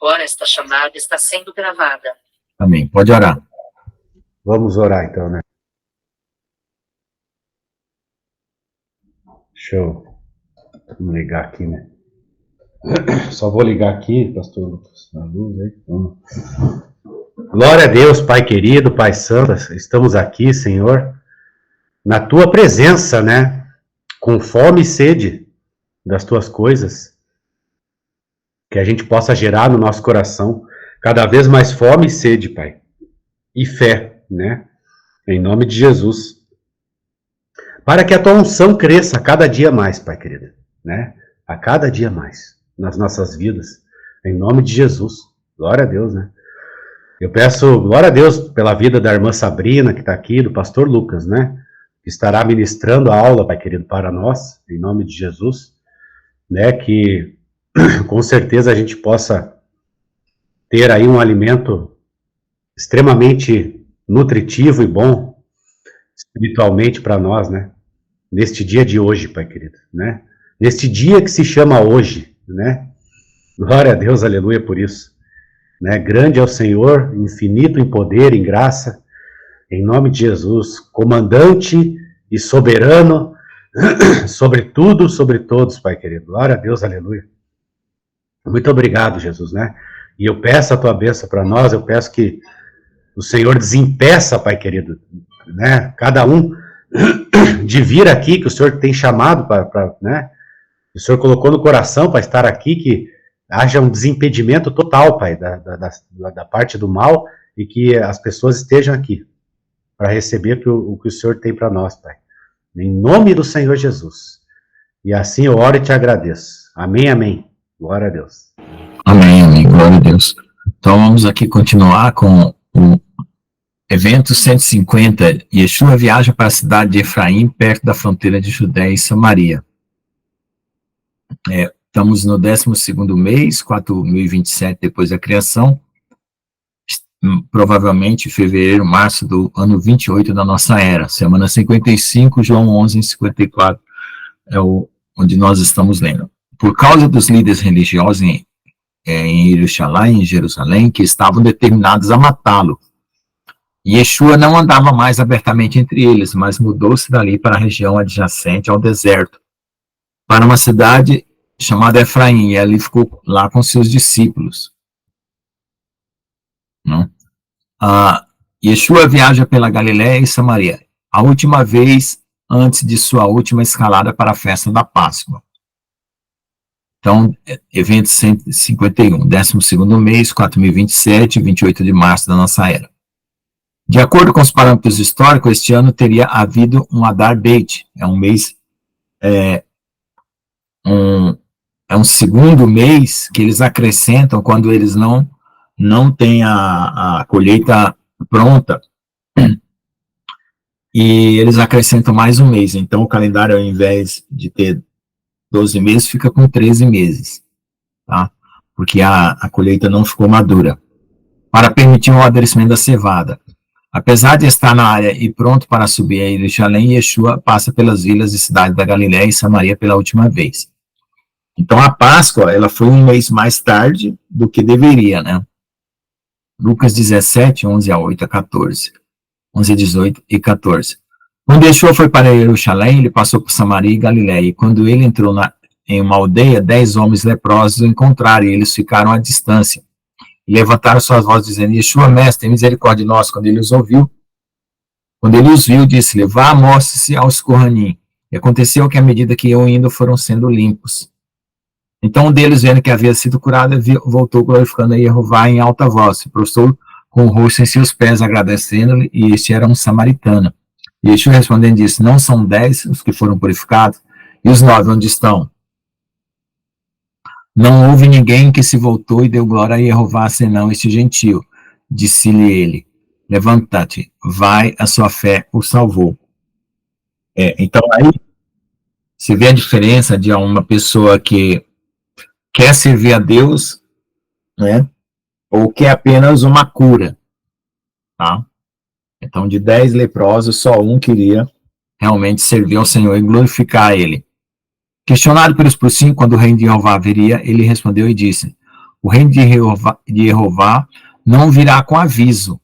Agora esta chamada está sendo gravada. Amém. Pode orar. Vamos orar então, né? Show. Vamos ligar aqui, né? Só vou ligar aqui, pastor Lucas, na luz aí. Vamos. Glória a Deus, Pai querido, Pai santo, estamos aqui, Senhor, na Tua presença, né? Com fome e sede das Tuas coisas, que a gente possa gerar no nosso coração cada vez mais fome e sede, Pai, e fé, né? Em nome de Jesus. Para que a Tua unção cresça a cada dia mais, Pai querido, né? A cada dia mais nas nossas vidas, em nome de Jesus. Glória a Deus, né? Eu peço glória a Deus pela vida da irmã Sabrina, que está aqui, do pastor Lucas, né? Que estará ministrando a aula, Pai querido, para nós, em nome de Jesus, né? Que com certeza a gente possa ter aí um alimento extremamente nutritivo e bom espiritualmente para nós, né? Neste dia de hoje, Pai querido, né? Neste dia que se chama hoje, né? Glória a Deus, aleluia por isso. Né? Grande é o Senhor, infinito em poder, em graça, em nome de Jesus, comandante e soberano, sobre tudo, sobre todos, Pai querido. Glória a Deus, aleluia. Muito obrigado, Jesus, né? E eu peço a Tua bênção para nós, eu peço que o Senhor desimpeça, Pai querido, né? Cada um de vir aqui, que o Senhor tem chamado para, né? O Senhor colocou no coração para estar aqui, que haja um desimpedimento total, Pai, da parte do mal, e que as pessoas estejam aqui para receber o que o Senhor tem para nós, Pai. Em nome do Senhor Jesus. E assim eu oro e te agradeço. Amém, amém. Glória a Deus. Amém, amém. Glória a Deus. Então vamos aqui continuar com o evento 150. Yeshua viaja para a cidade de Efraim, perto da fronteira de Judéia e Samaria. Estamos no 12º mês, 4027 depois da criação, provavelmente fevereiro, março do ano 28 da nossa era, semana 55, João 11:54 é onde nós estamos lendo. Por causa dos líderes religiosos em Jerusalém, que estavam determinados a matá-lo, Yeshua não andava mais abertamente entre eles, mas mudou-se dali para a região adjacente ao deserto, para uma cidade chamada Efraim, e ali ficou lá com seus discípulos. Yeshua viaja pela Galiléia e Samaria, a última vez antes de sua última escalada para a festa da Páscoa. Então, evento 151, 12º mês, 4027, 28 de março da nossa era. De acordo com os parâmetros históricos, este ano teria havido um Adar Beit, é um mês, um segundo mês que eles acrescentam quando eles não têm a colheita pronta, e eles acrescentam mais um mês. Então o calendário, ao invés de ter 12 meses, fica com 13 meses, tá? Porque a colheita não ficou madura, para permitir o amadurecimento da cevada. Apesar de estar na área e pronto para subir a Jerusalém, Yeshua passa pelas vilas e cidades da Galiléia e Samaria pela última vez. Então a Páscoa, ela foi um mês mais tarde do que deveria, né? Lucas 17, 11 a 8 a 14. 11, 18 e 14. Quando Yeshua foi para Jerusalém, ele passou por Samaria e Galiléia, e quando ele entrou em uma aldeia, 10 homens leprosos o encontraram, e eles ficaram à distância. E levantaram suas vozes, dizendo: Yeshua, mestre, tem misericórdia de nós. Quando ele os viu, disse-lhe: vá, mostre-se aos Kohanim. E aconteceu que, à medida que iam indo, foram sendo limpos. Então um deles, vendo que havia sido curado, voltou glorificando a Jeová em alta voz, se prostrou com o rosto em seus pés, agradecendo-lhe, e este era um samaritano. E Yeshua respondendo disse: não são 10 os que foram purificados? E os 9 onde estão? Não houve ninguém que se voltou e deu glória a Jeová, senão este gentio. Disse-lhe ele: levanta-te, vai, a sua fé o salvou. Então aí você vê a diferença de uma pessoa que quer servir a Deus, né, ou quer apenas uma cura, tá? Então, de 10 leprosos, só um queria realmente servir ao Senhor e glorificar Ele. Questionado pelos por 5, quando o rei de Jeová viria, ele respondeu e disse: o reino de Jeová não virá com aviso,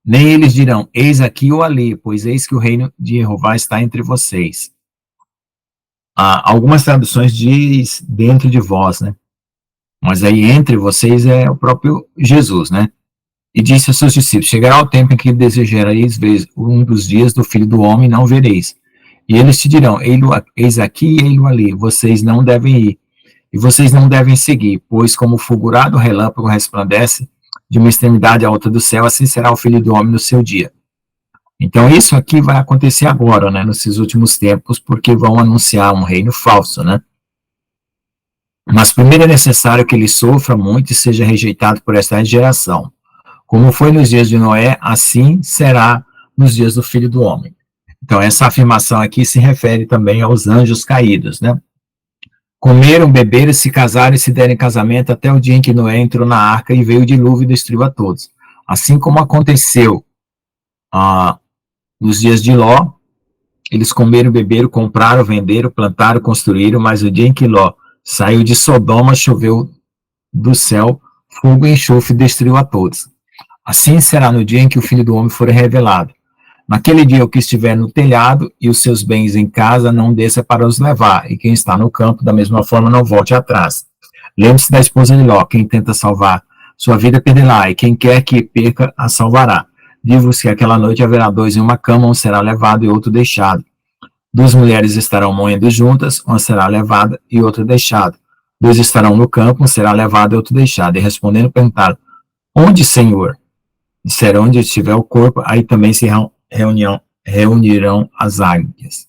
nem eles dirão, eis aqui ou ali, pois eis que o reino de Jeová está entre vocês. Algumas traduções diz dentro de vós, né? Mas aí entre vocês é o próprio Jesus, né? E disse aos seus discípulos, chegará o tempo em que desejareis ver um dos dias do Filho do Homem, não vereis. E eles te dirão, eis aqui e eis ali, vocês não devem ir, e vocês não devem seguir, pois como o fulgurado relâmpago resplandece de uma extremidade à outra do céu, assim será o Filho do Homem no seu dia. Então isso aqui vai acontecer agora, né, nesses últimos tempos, porque vão anunciar um reino falso, né? Mas primeiro é necessário que ele sofra muito e seja rejeitado por esta geração. Como foi nos dias de Noé, assim será nos dias do Filho do Homem. Então essa afirmação aqui se refere também aos anjos caídos, né? Comeram, beberam, se casaram e se deram em casamento até o dia em que Noé entrou na arca e veio o dilúvio e destruiu a todos. Assim como aconteceu nos dias de Ló, eles comeram, beberam, compraram, venderam, plantaram, construíram, mas o dia em que Ló saiu de Sodoma, choveu do céu fogo e enxofre e destruiu a todos. Assim será no dia em que o Filho do Homem for revelado. Naquele dia, o que estiver no telhado e os seus bens em casa não desça para os levar, e quem está no campo, da mesma forma, não volte atrás. Lembre-se da esposa de Ló, quem tenta salvar sua vida perderá, e quem quer que perca, a salvará. Digo-vos que aquela noite haverá dois em uma cama, um será levado e outro deixado. Duas mulheres estarão moendo juntas, uma será levada e outra deixada. Dois estarão no campo, um será levado e outro deixado. E respondendo, perguntaram, onde, Senhor? Disseram, onde estiver o corpo, aí também se reunirão as águias.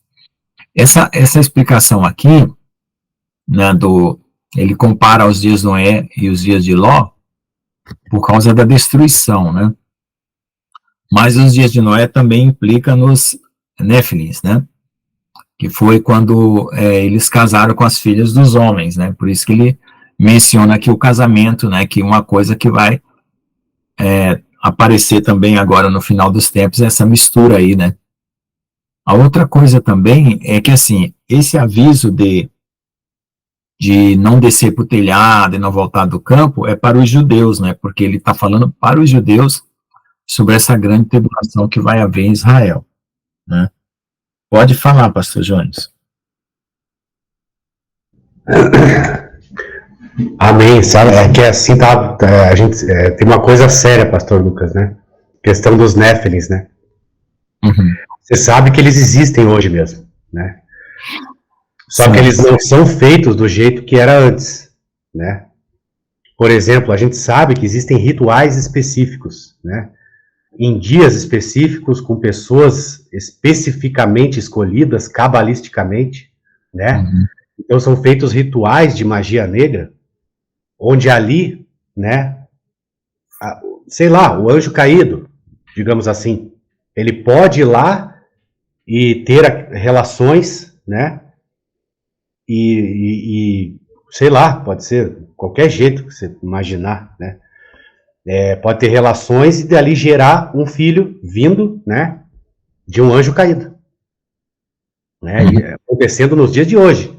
Essa explicação aqui, né, ele compara os dias de Noé e os dias de Ló, por causa da destruição, né? Mas os dias de Noé também implica nos Néfilins, né? Que foi quando eles casaram com as filhas dos homens, né? Por isso que ele menciona aqui o casamento, né? Que uma coisa que vai aparecer também agora no final dos tempos, essa mistura aí, né? A outra coisa também é que, assim, esse aviso de não descer para o telhado e não voltar do campo é para os judeus, né? Porque ele está falando para os judeus sobre essa grande tribulação que vai haver em Israel, né? Pode falar, pastor Jones. Amém. Sabe, é que assim tá, a gente tem uma coisa séria, pastor Lucas, né? Questão dos Néfilins, né? Uhum. Você sabe que eles existem hoje mesmo, né? Só Sim. que eles não são feitos do jeito que era antes, né? Por exemplo, a gente sabe que existem rituais específicos, né? Em dias específicos, com pessoas especificamente escolhidas, cabalisticamente, né? Uhum. Então são feitos rituais de magia negra, onde ali, né, sei lá, o anjo caído, digamos assim, ele pode ir lá e ter relações, né, e sei lá, pode ser qualquer jeito que você imaginar, né, pode ter relações e dali gerar um filho vindo, né, de um anjo caído, né, e acontecendo nos dias de hoje.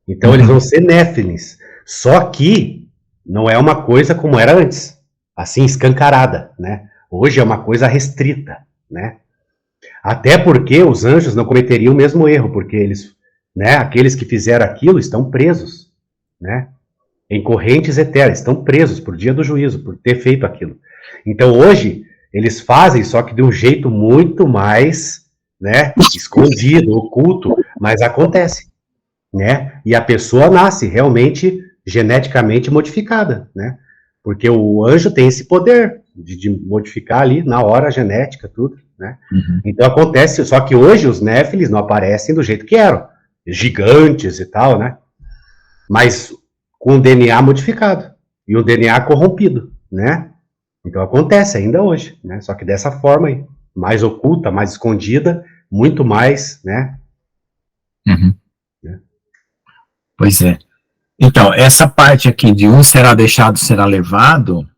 Então eles vão ser néfilins, só que não é uma coisa como era antes, assim escancarada, né, hoje é uma coisa restrita, né, até porque os anjos não cometeriam o mesmo erro, porque eles, né, aqueles que fizeram aquilo estão presos, né, em correntes eternas, estão presos por dia do juízo, por ter feito aquilo. Então hoje, eles fazem, só que de um jeito muito mais, né, escondido, oculto, mas acontece, né, e a pessoa nasce realmente geneticamente modificada, né, porque o anjo tem esse poder de modificar ali, na hora, a genética, tudo, né, então acontece, só que hoje os néfilis não aparecem do jeito que eram, gigantes e tal, né, mas com o DNA modificado, e o DNA corrompido, né? Então acontece ainda hoje, né? Só que dessa forma aí, mais oculta, mais escondida, muito mais, né? Uhum. Pois é. Então, essa parte aqui de um será deixado, será levado,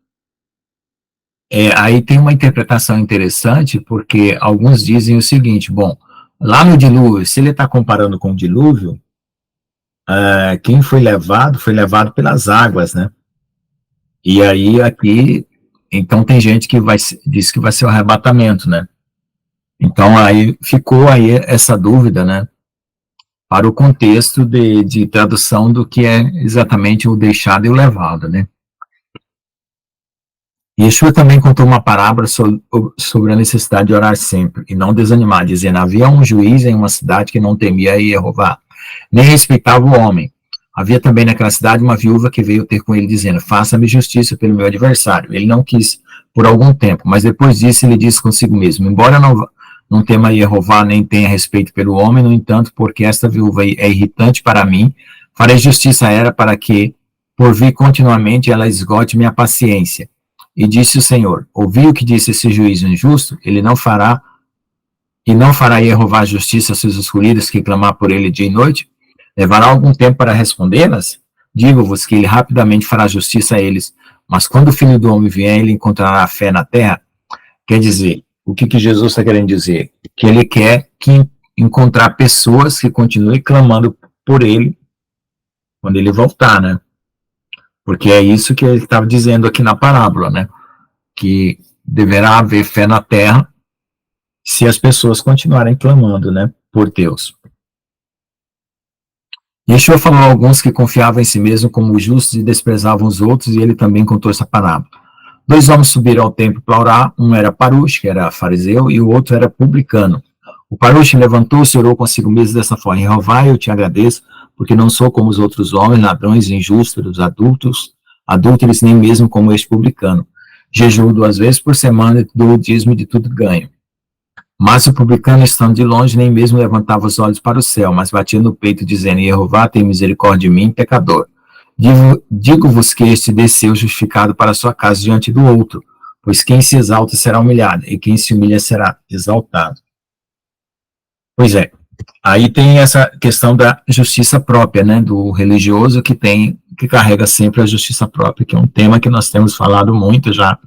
aí tem uma interpretação interessante, porque alguns dizem o seguinte, bom, lá no dilúvio, se ele está comparando com o dilúvio, quem foi levado pelas águas, né? E aí, aqui, então tem gente que diz que vai ser o arrebatamento, né? Então, aí ficou aí essa dúvida, né? Para o contexto de tradução do que é exatamente o deixado e o levado, né? Yeshua também contou uma parábola sobre a necessidade de orar sempre e não desanimar, dizendo: havia um juiz em uma cidade que não temia Jeová, nem respeitava o homem. Havia também naquela cidade uma viúva que veio ter com ele, dizendo: faça-me justiça pelo meu adversário. Ele não quis por algum tempo, mas depois disso ele disse consigo mesmo: embora não tema Jeová, nem tenha respeito pelo homem, no entanto, porque esta viúva é irritante para mim, farei justiça a ela para que, por vir continuamente, ela esgote minha paciência. E disse o Senhor: ouvi o que disse esse juiz injusto, ele não fará, e não fará Jeová justiça aos seus escolhidos que clamar por ele dia e noite? Levará algum tempo para respondê-las? Digo-vos que ele rapidamente fará justiça a eles, mas quando o Filho do Homem vier, ele encontrará fé na terra? Quer dizer, o que Jesus está querendo dizer? Que ele quer encontrar pessoas que continuem clamando por ele quando ele voltar, né? Porque é isso que ele estava dizendo aqui na parábola, né? Que deverá haver fé na terra se as pessoas continuarem clamando, né? Por Deus. Yeshua falou a alguns que confiavam em si mesmo como justos e desprezavam os outros, e ele também contou essa parábola. 2 homens subiram ao templo para orar, um era Parush, que era fariseu, e o outro era publicano. O Parush levantou-se e orou consigo mesmo dessa forma: Jeová, eu te agradeço, porque não sou como os outros homens, ladrões, injustos, adúlteros, nem mesmo como este publicano. Jejuo 2 vezes por semana e dou o dízimo de tudo ganho. Mas o publicano, estando de longe, nem mesmo levantava os olhos para o céu, mas batia no peito, dizendo: Jeová, tem misericórdia de mim, pecador. Digo-vos que este desceu justificado para a sua casa diante do outro, pois quem se exalta será humilhado, e quem se humilha será exaltado. Pois é, aí tem essa questão da justiça própria, né, do religioso que carrega sempre a justiça própria, que é um tema que nós temos falado muito já,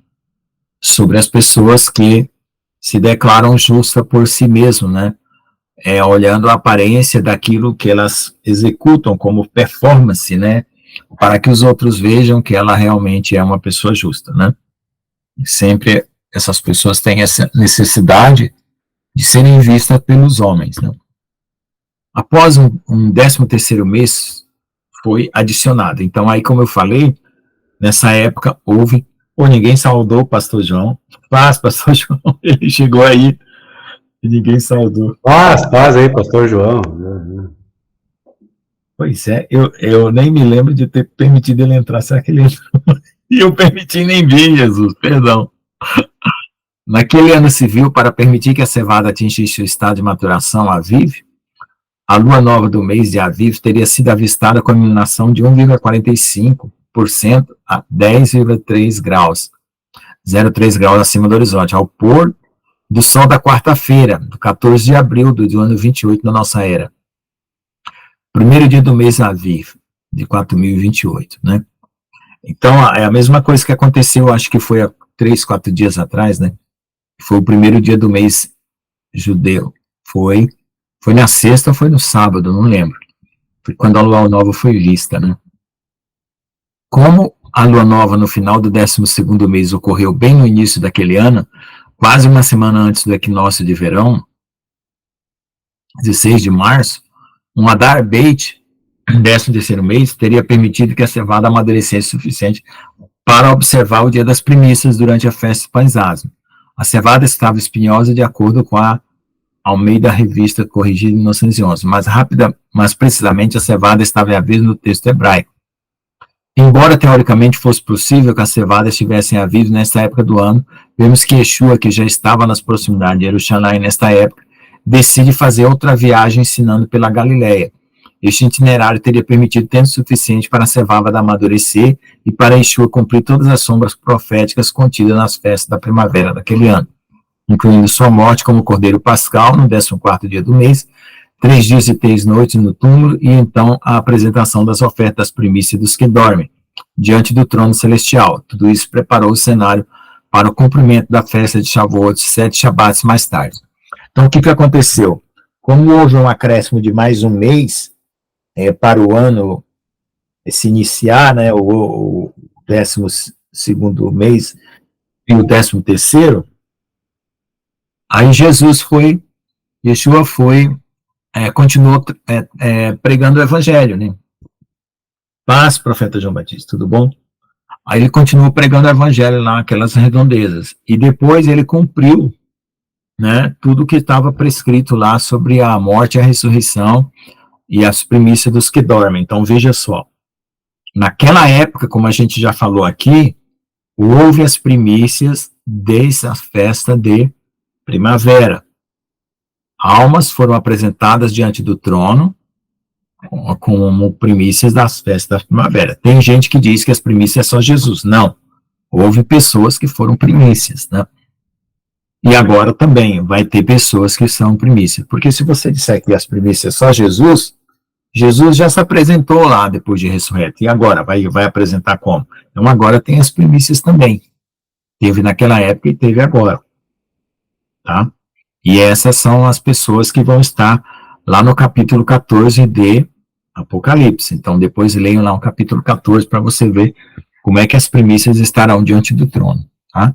sobre as pessoas que se declaram justas por si mesmo, né, olhando a aparência daquilo que elas executam como performance, né, para que os outros vejam que ela realmente é uma pessoa justa, né. E sempre essas pessoas têm essa necessidade de serem vistas pelos homens, né. Após um 13º mês, foi adicionado. Então, aí, como eu falei, nessa época, houve... Pô, ninguém saudou o pastor João. Pastor João, ele chegou aí e ninguém saudou. Paz aí, pastor João. Pois é, eu nem me lembro de ter permitido ele entrar. Será que ele entrou? E eu permiti nem vi, Jesus, perdão. Naquele ano civil, para permitir que a cevada atingisse o estado de maturação Aviv, a lua nova do mês de Aviv teria sido avistada com a iluminação de 1,45% a 10,3 graus, 0,3 graus acima do horizonte, ao pôr do sol da quarta-feira, do 14 de abril do ano 28 da nossa era. Primeiro dia do mês Aviv, de 4028, né? Então, é a mesma coisa que aconteceu, acho que foi há 3, 4 dias atrás, né? Foi o primeiro dia do mês judeu. Foi na sexta ou foi no sábado, não lembro. Foi quando a lua nova foi vista, né? Como a lua nova no final do 12º mês ocorreu bem no início daquele ano, quase uma semana antes do equinócio de verão, 16 de março, um Adar Beit, 13º mês, teria permitido que a cevada amadurecesse o suficiente para observar o dia das primícias durante a festa de Pães Asmos. A cevada estava espinhosa de acordo com a Almeida Revista Corrigida em 1911, mas precisamente a cevada estava em aviso no texto hebraico. Embora teoricamente fosse possível que a cevada estivesse em aviso nesta época do ano, vemos que Yeshua, que já estava nas proximidades de Jerusalém nesta época, decide fazer outra viagem ensinando pela Galileia. Este itinerário teria permitido tempo suficiente para a cevada amadurecer e para Yeshua cumprir todas as sombras proféticas contidas nas festas da primavera daquele ano, incluindo sua morte como cordeiro pascal no 14º dia do mês, 3 dias e 3 noites no túmulo, e então a apresentação das ofertas das primícias dos que dormem, diante do trono celestial. Tudo isso preparou o cenário para o cumprimento da festa de Shavuot 7 Shabbats mais tarde. Então, o que aconteceu? Como houve um acréscimo de mais um mês para o ano se iniciar, né, o segundo mês e o 13º, aí Yeshua continuou pregando o evangelho, né? Paz, profeta João Batista, tudo bom? Aí ele continuou pregando o evangelho lá, aquelas redondezas, e depois ele cumpriu, né, tudo que estava prescrito lá sobre a morte, a ressurreição e as primícias dos que dormem. Então veja só, naquela época, como a gente já falou aqui, houve as primícias desde a festa de primavera. Almas foram apresentadas diante do trono como primícias das festas da primavera. Tem gente que diz que as primícias é só Jesus. Não. Houve pessoas que foram primícias, né? E agora também vai ter pessoas que são primícias. Porque se você disser que as primícias é só Jesus, Jesus já se apresentou lá depois de ressurreto. E agora? Vai apresentar como? Então agora tem as primícias também. Teve naquela época e teve agora. Tá? E essas são as pessoas que vão estar lá no capítulo 14 de Apocalipse. Então, depois leiam lá o capítulo 14 para você ver como é que as primícias estarão diante do trono. Tá?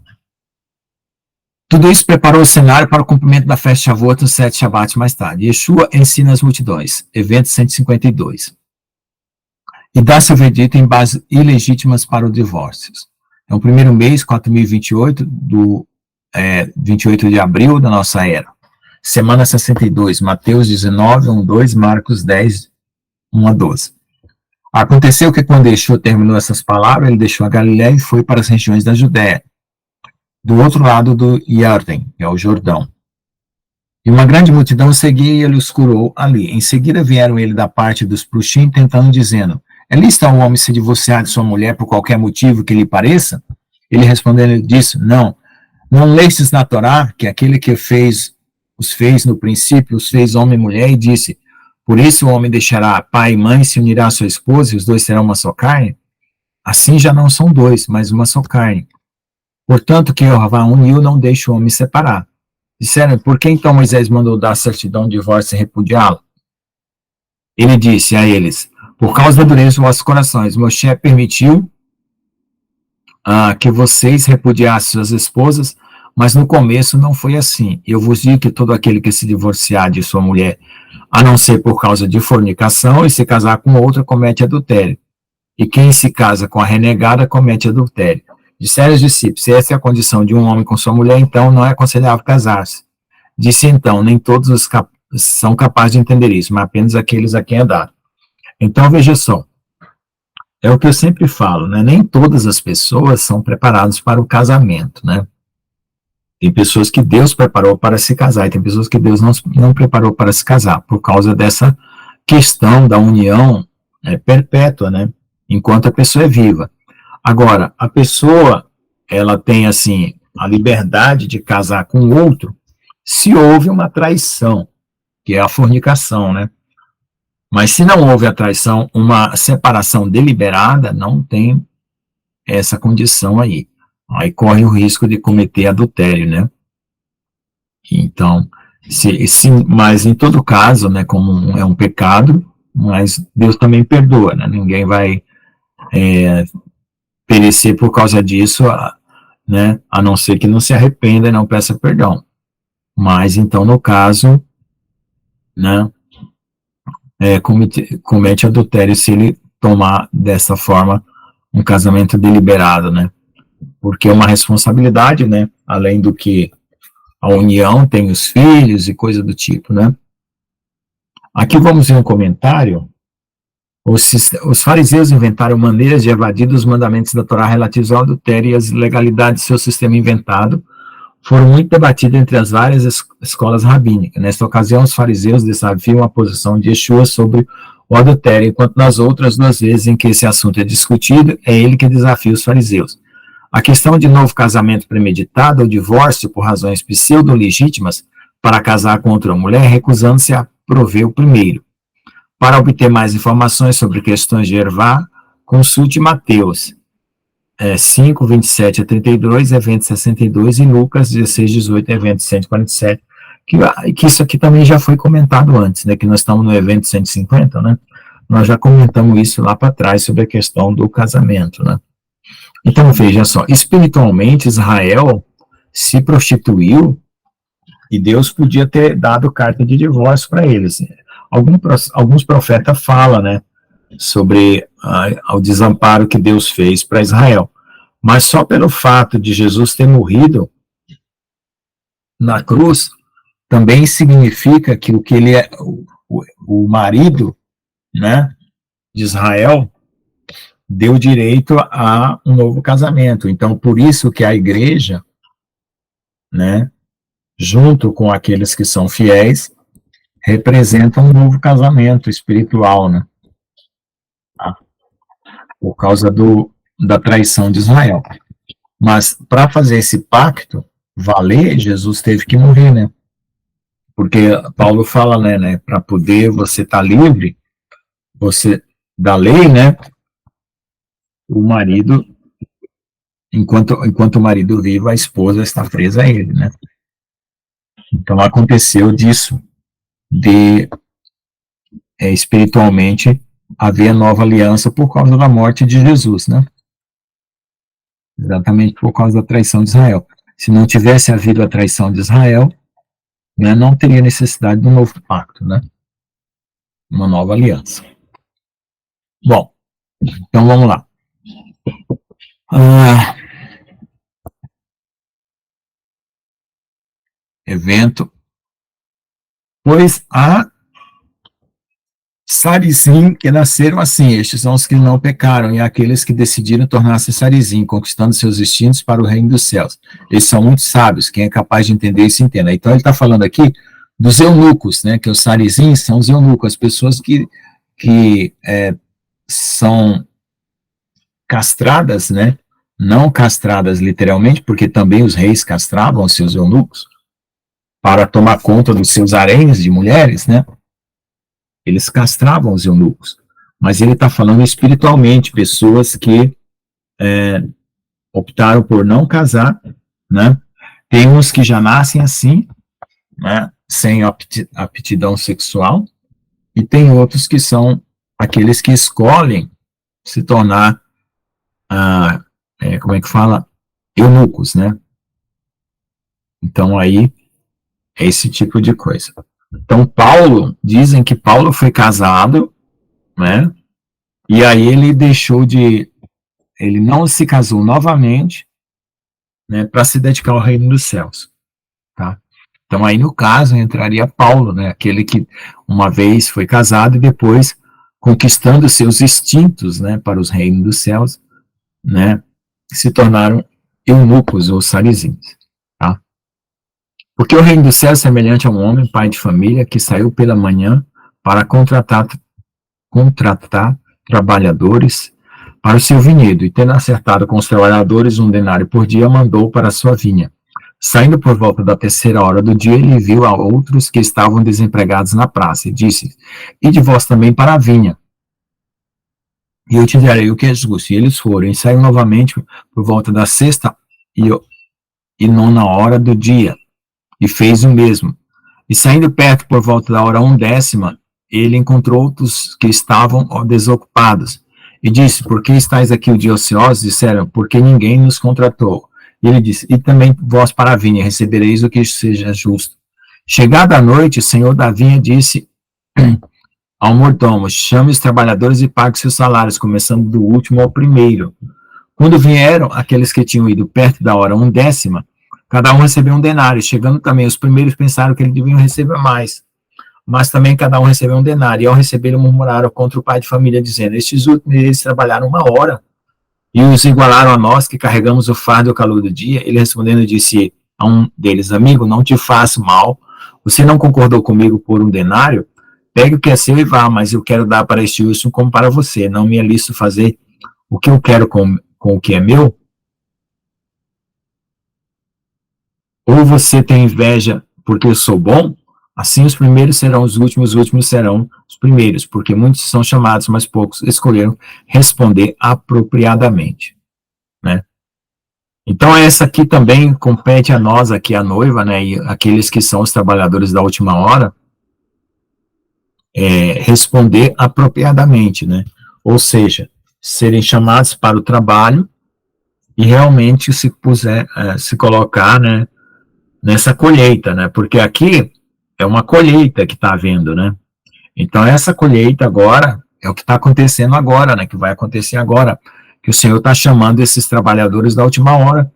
Tudo isso preparou o cenário para o cumprimento da festa de Shavuot nos 7 Shabbats mais tarde. Yeshua ensina as multidões. Evento 152. E dá seu veredito em bases ilegítimas para os divórcios. Então, primeiro mês, 4028, 28 de abril da nossa era. Semana 62, Mateus 19, 1, 2, Marcos 10, 1 a 12. Aconteceu que quando Yeshua terminou essas palavras, ele deixou a Galiléia e foi para as regiões da Judéia, do outro lado do Iarden, que é o Jordão. E uma grande multidão seguia e ele os curou ali. Em seguida vieram ele da parte dos Prushim, tentando, dizendo, é lícito um homem se divorciar de sua mulher por qualquer motivo que lhe pareça? Ele respondendo, disse, não lestes na Torá, que aquele que os fez no princípio, os fez homem e mulher, e disse, por isso o homem deixará pai e mãe, se unirá à sua esposa, e os dois serão uma só carne? Assim já não são dois, mas uma só carne. Portanto, que Jeová uniu, não deixe o homem separar. Disseram, por que então Moisés mandou dar certidão de divórcio e repudiá-lo? Ele disse a eles, por causa da dureza dos vossos corações, Moshe permitiu que vocês repudiassem suas esposas, mas no começo não foi assim. Eu vos digo que todo aquele que se divorciar de sua mulher, a não ser por causa de fornicação, e se casar com outra, comete adultério. E quem se casa com a renegada, comete adultério. Disseram os discípulos, se essa é a condição de um homem com sua mulher, então não é aconselhável casar-se. Disse então, nem todos são capazes de entender isso, mas apenas aqueles a quem é dado. Então veja só, é o que eu sempre falo, né? Nem todas as pessoas são preparadas para o casamento, né? Tem pessoas que Deus preparou para se casar, e tem pessoas que Deus não preparou para se casar, por causa dessa questão da união perpétua, né? Enquanto a pessoa é viva. Agora, a pessoa, ela tem, assim, a liberdade de casar com outro, se houve uma traição, que é a fornicação, né? Mas se não houve a traição, uma separação deliberada, não tem essa condição aí. Aí corre o risco de cometer adultério, né? Então, mas em todo caso, né, como é um pecado, mas Deus também perdoa, né? Ninguém vai perecer por causa disso, né? A não ser que não se arrependa e não peça perdão. Mas, então, no caso, né, comete adultério se ele tomar dessa forma um casamento deliberado, né? Porque é uma responsabilidade, né? Além do que a união tem os filhos e coisa do tipo, né? Aqui vamos ver um comentário. Os fariseus inventaram maneiras de evadir dos mandamentos da Torá relativos ao adultério, e as ilegalidades de seu sistema inventado foram muito debatidas entre as várias escolas rabínicas. Nesta ocasião, os fariseus desafiam a posição de Yeshua sobre o adultério, enquanto nas outras duas vezes em que esse assunto é discutido, é ele que desafia os fariseus. A questão de novo casamento premeditado ou divórcio por razões pseudo-legítimas para casar com outra mulher, recusando-se a prover o primeiro. Para obter mais informações sobre questões de ervá, consulte Mateus 5, 27 a 32, evento 62, e Lucas 16, 18, evento 147, que isso aqui também já foi comentado antes, né, que nós estamos no evento 150, né, nós já comentamos isso lá para trás sobre a questão do casamento, né. Então, veja só, espiritualmente, Israel se prostituiu e Deus podia ter dado carta de divórcio para eles. Alguns profetas falam, né, sobre o desamparo que Deus fez para Israel. Mas só pelo fato de Jesus ter morrido na cruz, também significa que o que ele é, o marido, né, de Israel, deu direito a um novo casamento. Então, por isso que a igreja, né, junto com aqueles que são fiéis, representa um novo casamento espiritual, né, tá? Por causa da traição de Israel. Mas para fazer esse pacto valer, Jesus teve que morrer, né? Porque Paulo fala, né, para poder você estar livre, você da lei, né? O marido, enquanto o marido vivo, a esposa está presa a ele, né? Então aconteceu disso, de espiritualmente haver a nova aliança por causa da morte de Jesus, né? Exatamente por causa da traição de Israel. Se não tivesse havido a traição de Israel, né, não teria necessidade de um novo pacto, né? Uma nova aliança. Bom, então vamos lá. Evento. Pois há Sarizim que nasceram assim, estes são os que não pecaram, e aqueles que decidiram tornar-se Sarizim, conquistando seus destinos para o reino dos céus. Eles são muito sábios, quem é capaz de entender isso entenda. Então ele está falando aqui dos eunucos, né, que os Sarizim são os eunucos, as pessoas que são castradas, né, não castradas literalmente, porque também os reis castravam seus eunucos, para tomar conta dos seus haréns de mulheres, né, eles castravam os eunucos, mas ele está falando espiritualmente, pessoas que optaram por não casar, né? Tem uns que já nascem assim, né? Sem aptidão sexual, e tem outros que são aqueles que escolhem se tornar, como é que fala? Eunucos, né? Então aí, é esse tipo de coisa. Então, dizem que Paulo foi casado, né? E aí ele não se casou novamente, né? Para se dedicar ao reino dos céus, tá? Então, aí no caso, entraria Paulo, né? Aquele que uma vez foi casado e depois, conquistando seus instintos, né? Para os reinos dos céus, né? Se tornaram eunucos ou sarizins. Porque o reino dos céus é semelhante a um homem, pai de família, que saiu pela manhã para contratar trabalhadores para o seu vinhedo, e tendo acertado com os trabalhadores 1 denário por dia, mandou para a sua vinha. Saindo por volta da 3ª hora do dia, ele viu a outros que estavam desempregados na praça, e disse: Ide vós também para a vinha, e eu te darei o que é justo. E eles foram, e saíram novamente por volta da 6ª e 9ª hora do dia, e fez o mesmo. E saindo perto por volta da hora 1/10, ele encontrou outros que estavam desocupados, e disse: Por que estáis aqui o dia ociosos? Disseram: Porque ninguém nos contratou. E ele disse: E também vós para a vinha, recebereis o que seja justo. Chegada a noite, o senhor da vinha disse ao mordomo: Chame os trabalhadores e pague seus salários, começando do último ao primeiro. Quando vieram aqueles que tinham ido perto da hora 1/10, cada um recebeu 1 denário. Chegando também os primeiros, pensaram que eles deviam receber mais, mas também cada um recebeu 1 denário. E ao receber, murmuraram contra o pai de família, dizendo: Estes últimos eles trabalharam 1 hora e os igualaram a nós, que carregamos o fardo e o calor do dia. Ele respondendo disse a um deles: Amigo, não te faço mal, você não concordou comigo por 1 denário? Pegue o que é seu e vá, mas eu quero dar para este último como para você. Não me é lícito fazer o que eu quero com o que é meu? Ou você tem inveja porque eu sou bom? Assim os primeiros serão os últimos serão os primeiros, porque muitos são chamados, mas poucos escolheram responder apropriadamente, né? Então essa aqui também compete a nós, aqui a noiva, né, e aqueles que são os trabalhadores da última hora, responder apropriadamente, né? Ou seja, serem chamados para o trabalho e realmente se colocar, né, nessa colheita, né, porque aqui é uma colheita que está havendo, né, então essa colheita agora é o que está acontecendo agora, né, que vai acontecer agora, que o Senhor está chamando esses trabalhadores da última hora,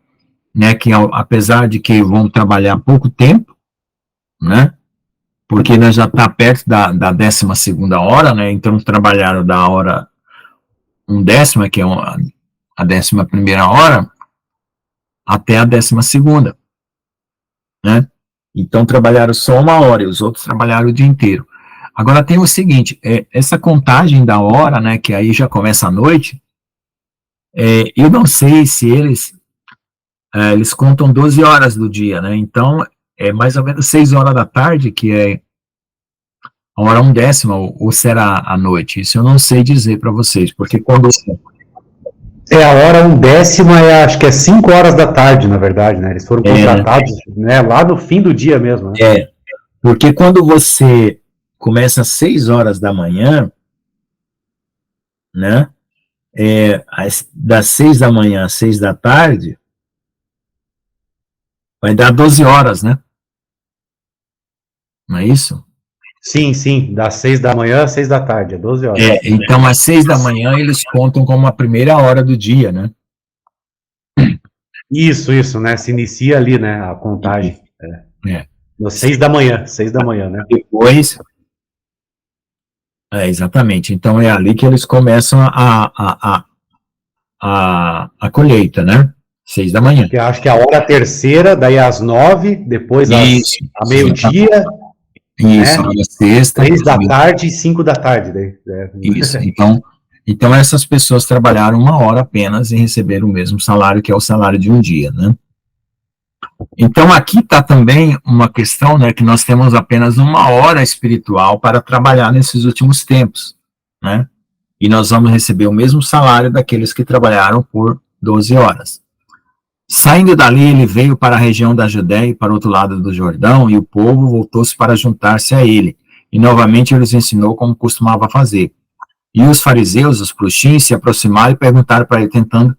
né, que apesar de que vão trabalhar pouco tempo, né, porque nós já está perto da 12ª hora, né, então trabalharam da hora 1/10, que é a 11ª hora, até a 12ª, né, então trabalharam só 1 hora, e os outros trabalharam o dia inteiro. Agora tem o seguinte, essa contagem da hora, né, que aí já começa à noite, eu não sei se eles contam 12 horas do dia, né, então é mais ou menos 6 horas da tarde, que é a hora 1/10, ou será à noite, isso eu não sei dizer para vocês, porque quando... A hora 1/10, acho que é 5 horas da tarde, na verdade, né, eles foram contratados, né, lá no fim do dia mesmo, né? Porque quando você começa às 6 horas da manhã, né, das 6 da manhã às 6 da tarde, vai dar 12 horas, né? Não é isso? Sim, das 6 da manhã às 6 da tarde, é 12 horas. Então, às 6 da manhã, eles contam como a primeira hora do dia, né? Isso, né, se inicia ali, né, a contagem. Às 6 da manhã, né? Depois... exatamente. Então, é ali que eles começam a colheita, né? 6 da manhã. Eu acho que a hora terceira, daí às 9, depois a meio-dia, isso, né? a sexta. 3 da tarde e 5 da tarde. Daí. Isso, então essas pessoas trabalharam 1 hora apenas e receberam o mesmo salário, que é o salário de um dia, né? Então aqui está também uma questão, né, que nós temos apenas 1 hora espiritual para trabalhar nesses últimos tempos, né? E nós vamos receber o mesmo salário daqueles que trabalharam por 12 horas. Saindo dali, ele veio para a região da Judéia e para o outro lado do Jordão, e o povo voltou-se para juntar-se a ele. E novamente ele os ensinou como costumava fazer. E os fariseus, os pluxins, se aproximaram e perguntaram para ele, tentando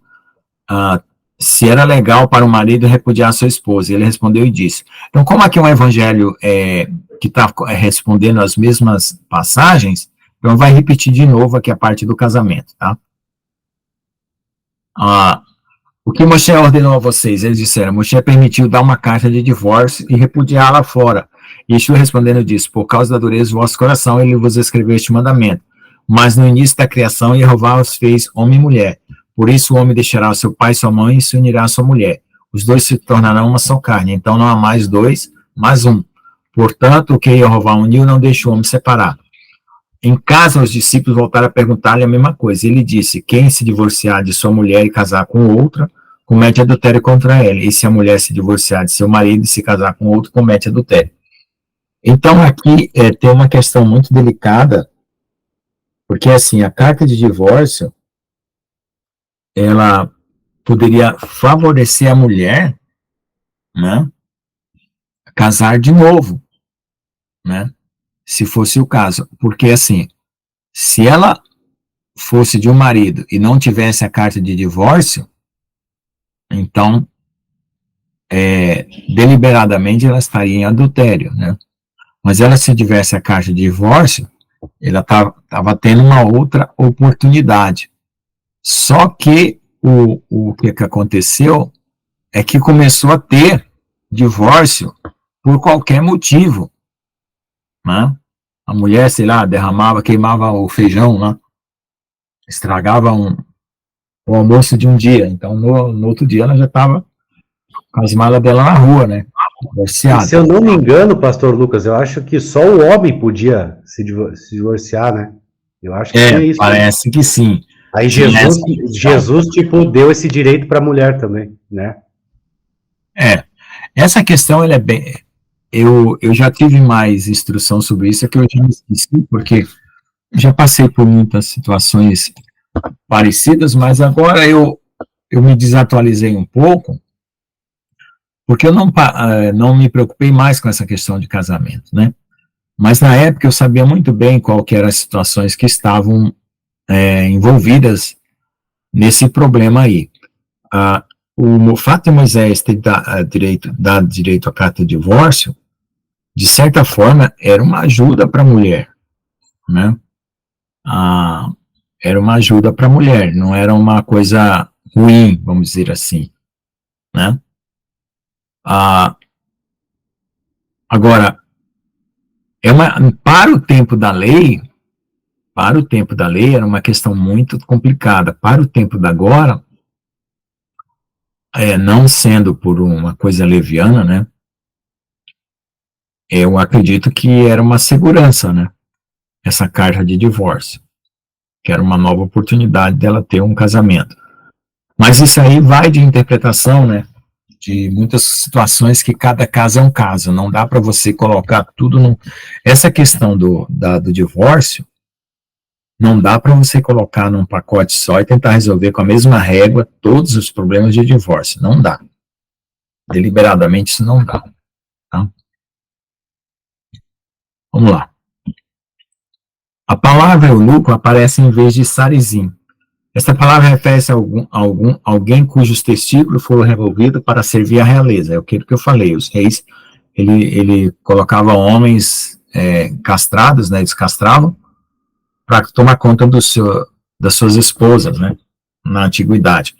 se era legal para o marido repudiar sua esposa. E ele respondeu e disse. Então, como aqui é um evangelho que está respondendo as mesmas passagens, então vai repetir de novo aqui a parte do casamento, tá? O que Moshe ordenou a vocês? Eles disseram, Moshe permitiu dar uma carta de divórcio e repudiá-la fora. E Yeshua respondendo disse, por causa da dureza do vosso coração, ele vos escreveu este mandamento. Mas no início da criação, Jeová os fez homem e mulher. Por isso o homem deixará o seu pai e sua mãe e se unirá à sua mulher. Os dois se tornarão uma só carne. Então não há mais dois, mas um. Portanto, o que Jeová uniu, não deixa o homem separar. Em casa, os discípulos voltaram a perguntar-lhe a mesma coisa. Ele disse, quem se divorciar de sua mulher e casar com outra, comete adultério contra ela. E se a mulher se divorciar de seu marido e se casar com outro, comete adultério. Então, aqui tem uma questão muito delicada, porque, assim, a carta de divórcio, ela poderia favorecer a mulher, né, a casar de novo, né, se fosse o caso. Porque, assim, se ela fosse de um marido e não tivesse a carta de divórcio, então, deliberadamente ela estaria em adultério, né? Mas ela, se tivesse a carta de divórcio, ela estava tendo uma outra oportunidade. Só que o que aconteceu é que começou a ter divórcio por qualquer motivo, né? A mulher, sei lá, queimava o feijão, né? Estragava o almoço de um dia. Então, no outro dia, ela já estava com as malas dela na rua, né? Divorciada. Se eu não me engano, pastor Lucas, eu acho que só o homem podia se divorciar, né? Eu acho que é isso. Parece que sim. Aí Jesus tipo, deu esse direito para a mulher também, né? Essa questão, ela é bem... Eu já tive mais instrução sobre isso, é que eu já me esqueci, porque já passei por muitas situações parecidas, mas agora eu me desatualizei um pouco, porque eu não me preocupei mais com essa questão de casamento, né? Mas na época eu sabia muito bem qual que eram as situações que estavam envolvidas nesse problema aí. o fato de Moisés ter dado direito à carta de divórcio, de certa forma, era uma ajuda para a mulher, né? Era uma ajuda para a mulher, não era uma coisa ruim, vamos dizer assim, né? Agora, para o tempo da lei, era uma questão muito complicada. Para o tempo da agora, não sendo por uma coisa leviana, né? Eu acredito que era uma segurança, né? Essa carta de divórcio, que era uma nova oportunidade dela ter um casamento. Mas isso aí vai de interpretação, né? De muitas situações que cada caso é um caso. Não dá para você colocar tudo num... Essa questão do divórcio, não dá para você colocar num pacote só e tentar resolver com a mesma régua todos os problemas de divórcio. Não dá. Deliberadamente isso não dá. Tá? Vamos lá. A palavra eunuco aparece em vez de sarizim. Esta palavra refere-se a alguém cujos testículos foram revolvidos para servir a realeza. É aquilo que eu falei. Os reis, ele colocava homens castrados, né, eles castravam, para tomar conta das suas esposas, né, na antiguidade.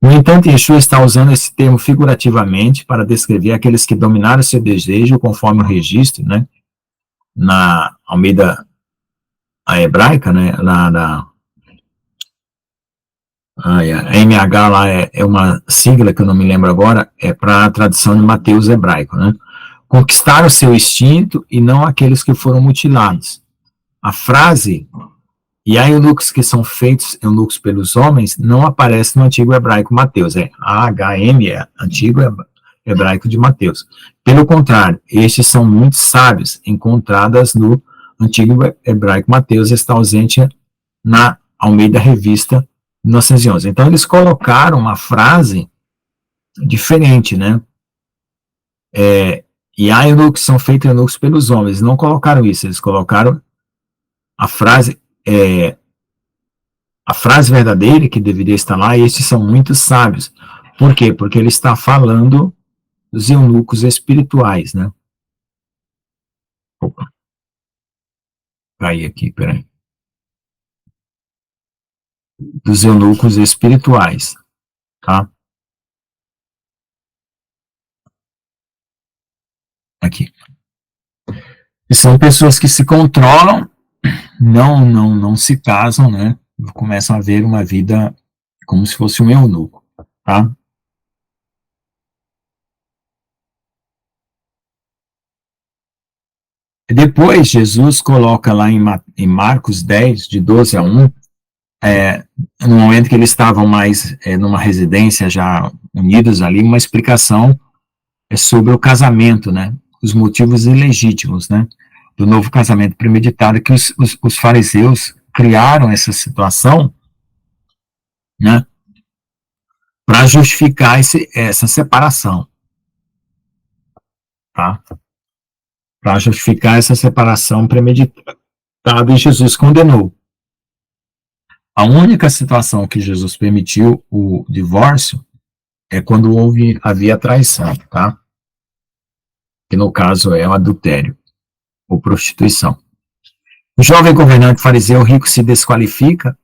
No entanto, Yeshua está usando esse termo figurativamente para descrever aqueles que dominaram seu desejo, conforme o registro, né, na Almeida a hebraica, né, a MH lá é uma sigla que eu não me lembro agora, é para a tradução de Mateus hebraico, né? Conquistaram seu instinto e não aqueles que foram mutilados. A frase, e há eunucos que são feitos eunucos pelos homens, não aparece no antigo hebraico Mateus, AHM, é antigo hebraico de Mateus. Pelo contrário, estes são muito sábios, encontradas no antigo hebraico Mateus, está ausente na Almeida Revista 1911. Então, eles colocaram uma frase diferente, né? E há eunucos que são feitos eunucos pelos homens. Não colocaram isso, eles colocaram a frase verdadeira que deveria estar lá, e estes são muito sábios. Por quê? Porque ele está falando dos eunucos espirituais, né? Opa. Caí aqui, peraí. Dos eunucos espirituais, tá? Aqui. E são pessoas que se controlam, não se casam, né? Começam a ver uma vida como se fosse um eunuco, tá? Depois, Jesus coloca lá em Marcos 10, de 12 a 1, no momento que eles estavam mais numa residência já unidos ali, uma explicação sobre o casamento, né? Os motivos ilegítimos, né? Do novo casamento premeditado, que os fariseus criaram essa situação, né? Para justificar essa separação, tá? Para justificar essa separação premeditada, e Jesus condenou. A única situação que Jesus permitiu o divórcio é quando havia traição, tá? Que no caso é o adultério ou prostituição. O jovem governante fariseu rico se desqualifica.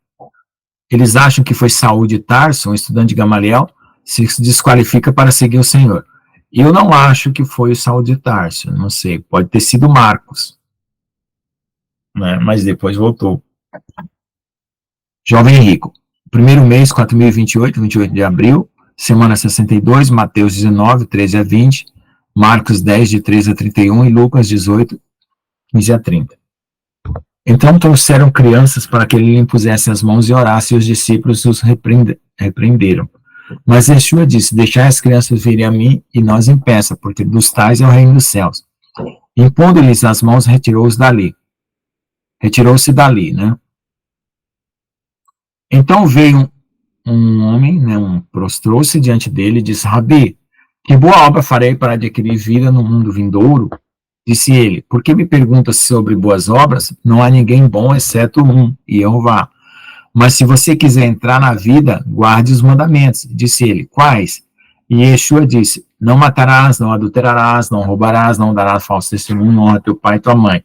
Eles acham que foi Saul de Tarso, um estudante de Gamaliel, se desqualifica para seguir o Senhor. Eu não acho que foi o Saul de Tarso, não sei, pode ter sido Marcos, né? Mas depois voltou. Jovem rico. Primeiro mês, 4.028, 28 de abril, semana 62, Mateus 19, 13 a 20, Marcos 10, de 13 a 31 e Lucas 18, 15 a 30. Então trouxeram crianças para que ele lhe impusesse as mãos e orasse, e os discípulos os repreenderam. Mas Yeshua disse: deixai as crianças virem a mim e não as impeça, porque dos tais é o reino dos céus. Impondo-lhes as mãos, retirou-se dali, né? Então veio um homem, né, prostrou-se diante dele e disse: Rabi, que boa obra farei para adquirir vida no mundo vindouro? Disse ele: por que me perguntas sobre boas obras? Não há ninguém bom exceto um, Jeová. Mas se você quiser entrar na vida, guarde os mandamentos. Disse ele: quais? E Yeshua disse, não matarás, não adulterarás, não roubarás, não darás falso testemunho, honra teu pai e tua mãe.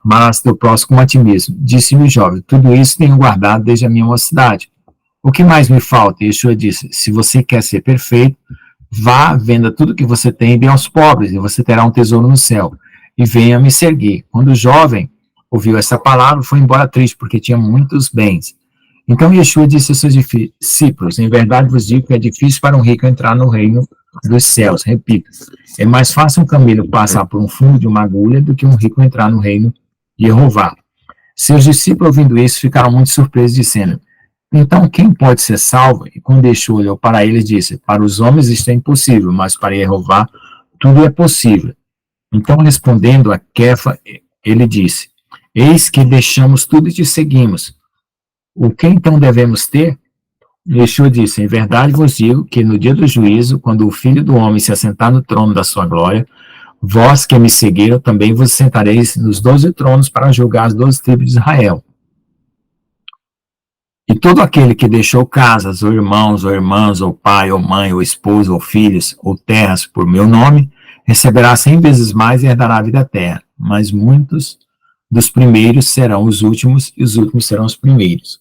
Amarás teu próximo como a ti mesmo. Disse-me o jovem, tudo isso tenho guardado desde a minha mocidade. O que mais me falta? Yeshua disse, se você quer ser perfeito, vá, venda tudo que você tem e dê aos pobres, e você terá um tesouro no céu. E venha me seguir. Quando o jovem ouviu essa palavra, foi embora triste, porque tinha muitos bens. Então Yeshua disse aos seus discípulos, em verdade vos digo que é difícil para um rico entrar no reino dos céus. Repito, é mais fácil um camelo passar por um fundo de uma agulha do que um rico entrar no reino de Jeová. Seus discípulos, ouvindo isso, ficaram muito surpresos, dizendo, então quem pode ser salvo? E quando Yeshua olhou para eles, disse, para os homens isto é impossível, mas para Jeová tudo é possível. Então, respondendo a Kefa, ele disse, eis que deixamos tudo e te seguimos. O que então devemos ter? Yeshua disse, em verdade vos digo que no dia do juízo, quando o Filho do Homem se assentar no trono da sua glória, vós que me seguiram também vos sentareis nos 12 tronos para julgar as 12 tribos de Israel. E todo aquele que deixou casas, ou irmãos, ou irmãs, ou pai, ou mãe, ou esposa, ou filhos, ou terras por meu nome, receberá 100 vezes mais e herdará a vida terra. Mas muitos dos primeiros serão os últimos, e os últimos serão os primeiros.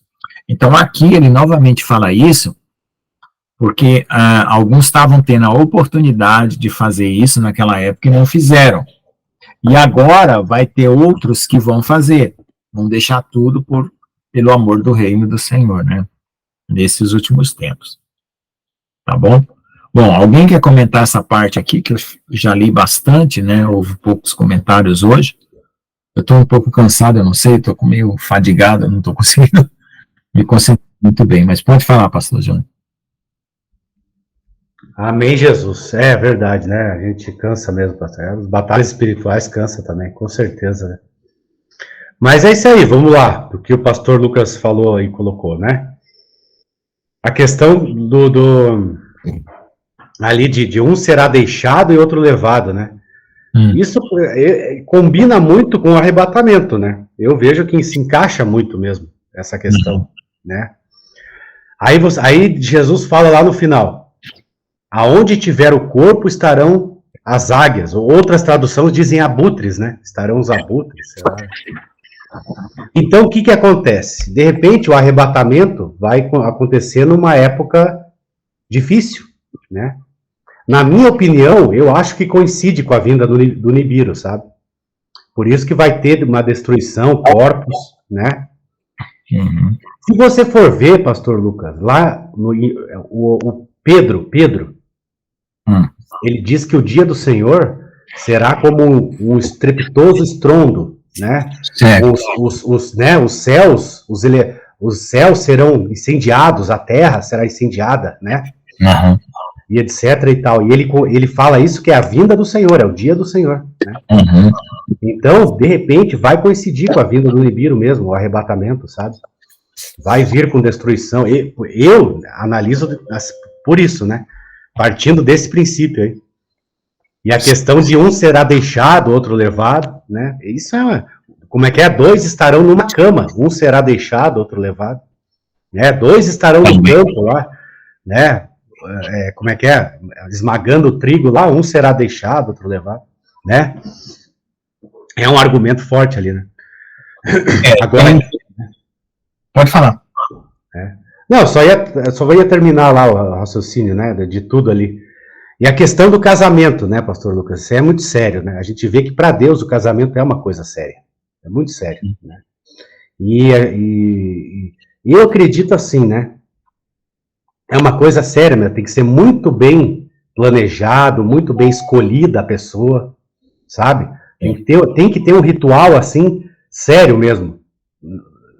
Então aqui ele novamente fala isso, porque alguns estavam tendo a oportunidade de fazer isso naquela época e não fizeram. E agora vai ter outros que vão fazer, vão deixar tudo pelo amor do reino do Senhor, né? Nesses últimos tempos. Tá bom? Bom, alguém quer comentar essa parte aqui, que eu já li bastante, né? Houve poucos comentários hoje. Eu estou um pouco cansado, eu não sei, estou meio fadigado, não estou conseguindo me concentrar muito bem, mas pode falar, pastor João. Amém, Jesus. É verdade, né? A gente cansa mesmo, pastor. As batalhas espirituais cansa também, com certeza, né? Mas é isso aí, vamos lá, o que o pastor Lucas falou e colocou, né? A questão ali de um será deixado e outro levado, né? Isso combina muito com o arrebatamento, né? Eu vejo que se encaixa muito mesmo, essa questão, né? Aí Jesus fala lá no final, aonde tiver o corpo estarão as águias, ou outras traduções dizem abutres, né? Estarão os abutres, sei lá. Então, o que acontece? De repente, o arrebatamento vai acontecer numa época difícil, né? Na minha opinião, eu acho que coincide com a vinda do Nibiru, sabe? Por isso que vai ter uma destruição, corpos, né? Uhum. Se você for ver, pastor Lucas, lá o Pedro, ele diz que o dia do Senhor será como um estrepitoso estrondo, né? Os céus serão incendiados, a terra será incendiada, né? Uhum. E etc e tal. E ele fala isso que é a vinda do Senhor, é o dia do Senhor, né? Uhum. Então, de repente, vai coincidir com a vinda do Nibiru mesmo, o arrebatamento, sabe? Vai vir com destruição. Eu analiso por isso, né? Partindo desse princípio aí. E a questão de um será deixado, outro levado, né? Isso como é que é? 2 estarão numa cama, um será deixado, outro levado, né? 2 estarão no campo lá, né? Como é que é? Esmagando o trigo lá, um será deixado, outro levado, né? É um argumento forte ali, né? Agora, pode falar. Não, só ia terminar lá o raciocínio, né? De tudo ali. E a questão do casamento, né, pastor Lucas? Isso é muito sério, né? A gente vê que para Deus o casamento é uma coisa séria. É muito sério, né? E eu acredito assim, né? É uma coisa séria, né? Tem que ser muito bem planejado, muito bem escolhida a pessoa, sabe? Tem que ter um ritual assim, sério mesmo,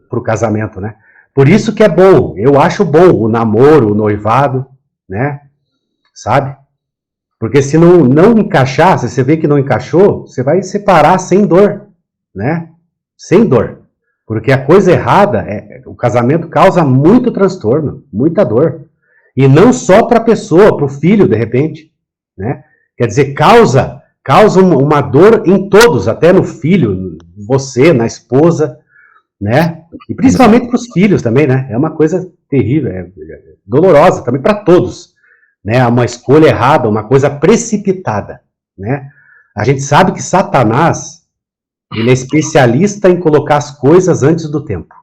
pro casamento, né? Por isso que é bom, eu acho bom o namoro, o noivado, né? Sabe? Porque se não encaixar, se você vê que não encaixou, você vai separar sem dor, né? Sem dor. Porque a coisa errada, o casamento causa muito transtorno, muita dor. E não só para a pessoa, para o filho, de repente, né? Quer dizer, causa uma dor em todos, até no filho, você, na esposa, né? E principalmente para os filhos também, né? É uma coisa terrível, dolorosa também para todos, né, a uma escolha errada, uma coisa precipitada, né? A gente sabe que Satanás, ele é especialista em colocar as coisas antes do tempo,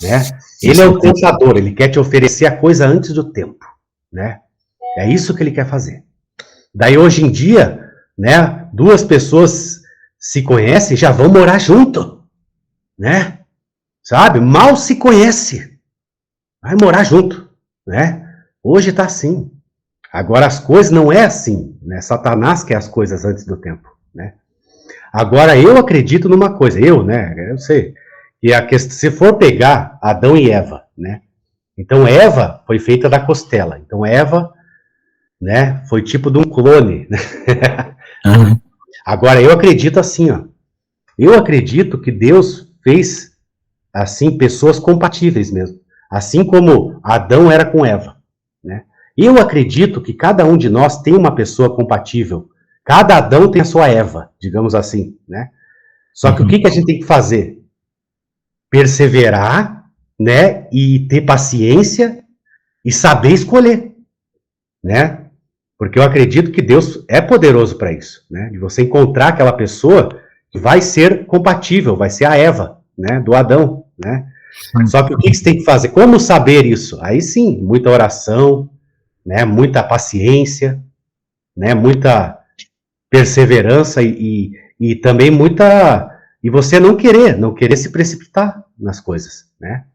né? Ele é o tentador, ele quer te oferecer a coisa antes do tempo, né? É isso que ele quer fazer. Daí hoje em dia, né, duas pessoas se conhecem e já vão morar junto, né? Sabe? Mal se conhece, vai morar junto, né? Hoje tá assim. Agora as coisas não é assim, né? Satanás quer as coisas antes do tempo, né? Agora eu acredito numa coisa, eu sei, que se for pegar Adão e Eva, né? Então Eva foi feita da costela. Então Eva, né, foi tipo de um clone, né? Uhum. Agora eu acredito assim, ó. Eu acredito que Deus fez assim pessoas compatíveis mesmo, assim como Adão era com Eva, né? Eu acredito que cada um de nós tem uma pessoa compatível. Cada Adão tem a sua Eva, digamos assim, né? Só que o que a gente tem que fazer? Perseverar, né? E ter paciência e saber escolher, né? Porque eu acredito que Deus é poderoso para isso, né? De você encontrar aquela pessoa que vai ser compatível, vai ser a Eva, né? Do Adão, né? Só que o que você tem que fazer? Como saber isso? Aí sim, muita oração, né? Muita paciência, né? Muita perseverança e também muita... E você não querer se precipitar nas coisas, né?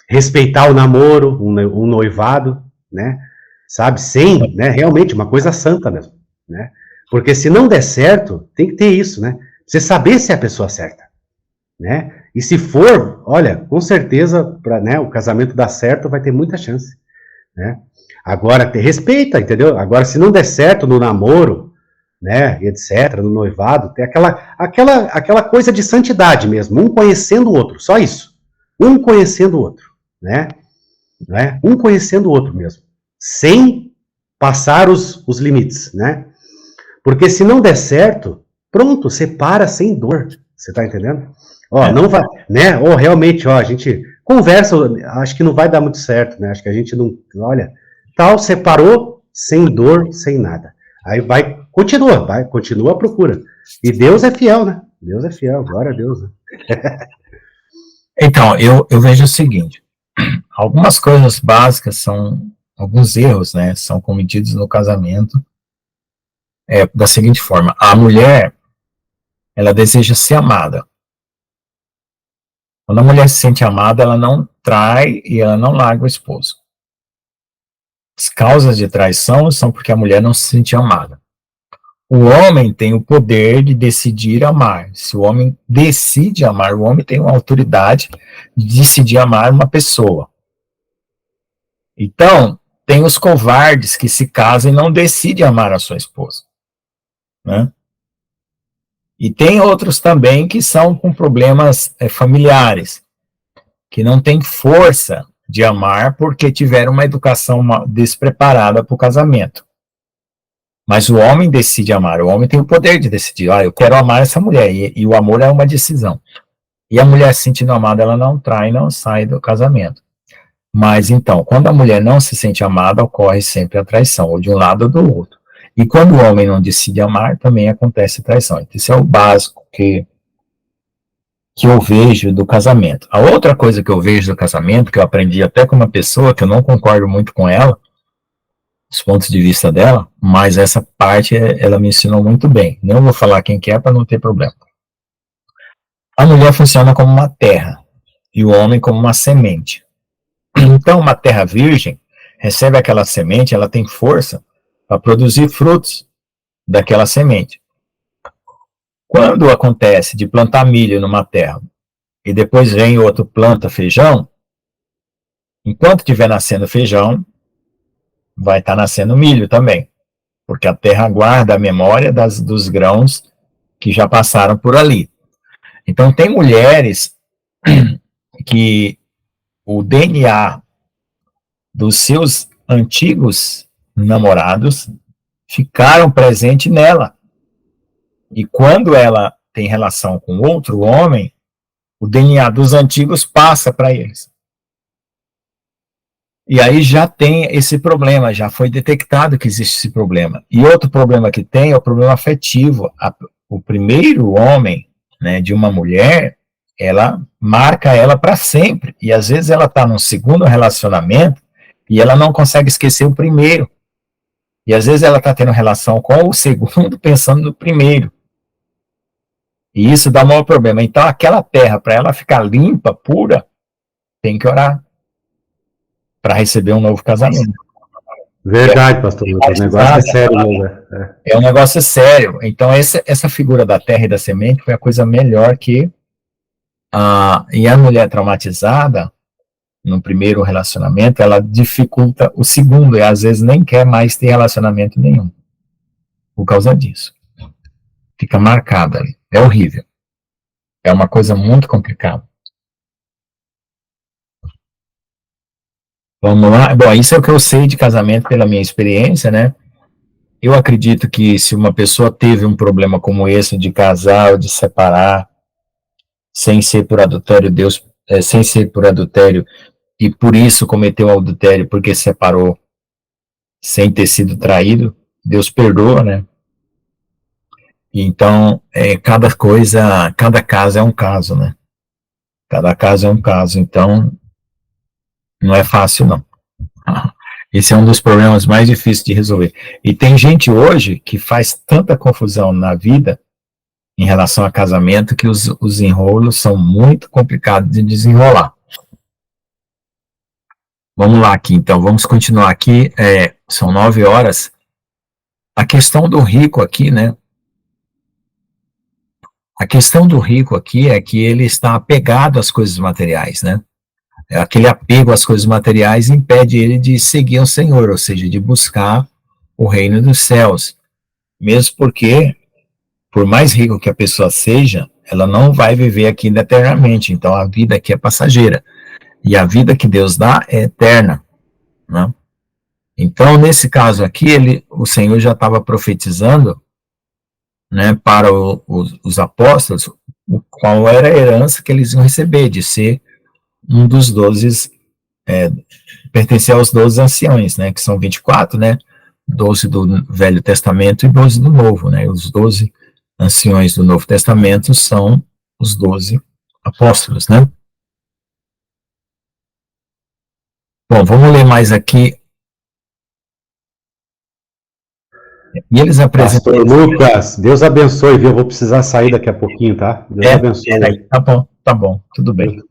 Respeitar o namoro, um noivado, né? Sabe? Sem, né? Realmente, uma coisa santa mesmo, né? Porque se não der certo, tem que ter isso, né? Você saber se é a pessoa certa, né? E se for, olha, com certeza, para, né, o casamento dar certo, vai ter muita chance, né? Agora, respeita, entendeu? Agora, se não der certo no namoro, né, etc., no noivado, tem aquela coisa de santidade mesmo, um conhecendo o outro, só isso. Um conhecendo o outro, né? Um conhecendo o outro mesmo, sem passar os limites, né? Porque se não der certo, pronto, separa sem dor, você tá entendendo? Ó, não vai, né? Ó, realmente, ó, a gente conversa, acho que não vai dar muito certo, né? Acho que a gente não, olha, tal, separou, sem dor, sem nada. Aí continua a procura. E Deus é fiel, né? Deus é fiel, glória a Deus, né? Então, eu vejo o seguinte, algumas coisas básicas são, alguns erros, né, são cometidos no casamento, da seguinte forma: a mulher, ela deseja ser amada. Quando a mulher se sente amada, ela não trai e ela não larga o esposo. As causas de traição são porque a mulher não se sente amada. O homem tem o poder de decidir amar. Se o homem decide amar, o homem tem uma autoridade de decidir amar uma pessoa. Então, tem os covardes que se casam e não decidem amar a sua esposa, né? E tem outros também que são com problemas familiares, que não têm força de amar porque tiveram uma educação despreparada para o casamento. Mas o homem decide amar, o homem tem o poder de decidir, eu quero amar essa mulher, e o amor é uma decisão. E a mulher se sentindo amada, ela não trai, não sai do casamento. Mas então, quando a mulher não se sente amada, ocorre sempre a traição, ou de um lado ou do outro. E quando o homem não decide amar, também acontece traição. Então, isso é o básico que eu vejo do casamento. A outra coisa que eu vejo do casamento, que eu aprendi até com uma pessoa, que eu não concordo muito com ela, os pontos de vista dela, mas essa parte ela me ensinou muito bem. Não vou falar quem que é para não ter problema. A mulher funciona como uma terra e o homem como uma semente. Então, uma terra virgem recebe aquela semente, ela tem força para produzir frutos daquela semente. Quando acontece de plantar milho numa terra e depois vem outro planta feijão, enquanto estiver nascendo feijão, vai estar nascendo milho também, porque a terra guarda a memória dos grãos que já passaram por ali. Então, tem mulheres que o DNA dos seus antigos namorados ficaram presentes nela. E quando ela tem relação com outro homem, o DNA dos antigos passa para eles. E aí já tem esse problema, já foi detectado que existe esse problema. E outro problema que tem é o problema afetivo. O primeiro homem, né, de uma mulher, ela marca ela para sempre. E às vezes ela está num segundo relacionamento e ela não consegue esquecer o primeiro. E às vezes ela está tendo relação com o segundo pensando no primeiro. E isso dá um maior problema. Então aquela terra, para ela ficar limpa, pura, tem que orar para receber um novo casamento. Verdade, pastor Lucas, o negócio é sério mesmo. É um negócio sério. Então, essa figura da terra e da semente foi a coisa melhor que... e a mulher traumatizada, no primeiro relacionamento, ela dificulta o segundo, e às vezes nem quer mais ter relacionamento nenhum. Por causa disso. Fica marcada ali. É horrível. É uma coisa muito complicada. Vamos lá. Bom, isso é o que eu sei de casamento pela minha experiência, né? Eu acredito que se uma pessoa teve um problema como esse de casar ou de separar, sem ser por adultério, sem ser por adultério, e por isso cometeu adultério porque separou sem ter sido traído, Deus perdoa, né? Então, cada caso é um caso, né? Cada caso é um caso, então não é fácil, não. Esse é um dos problemas mais difíceis de resolver. E tem gente hoje que faz tanta confusão na vida em relação a casamento que os enrolos são muito complicados de desenrolar. Vamos lá aqui, então, vamos continuar aqui, são 9 horas. A questão do rico aqui, né? A questão do rico aqui é que ele está apegado às coisas materiais, né? Aquele apego às coisas materiais impede ele de seguir o Senhor, ou seja, de buscar o reino dos céus. Mesmo porque, por mais rico que a pessoa seja, ela não vai viver aqui eternamente. Então, a vida aqui é passageira. E a vida que Deus dá é eterna, né? Então, nesse caso aqui, o Senhor já estava profetizando, né, para os apóstolos, qual era a herança que eles iam receber, de ser um dos 12, pertencer aos 12 anciões, né, que são 24, né, 12 do Velho Testamento e 12 do Novo, né, os 12 anciões do Novo Testamento são os 12 apóstolos, né. Bom, vamos ler mais aqui. E eles apresentam... Pastor Lucas, Deus abençoe, viu? Eu vou precisar sair daqui a pouquinho, tá? Deus abençoe. Tá bom, tudo bem.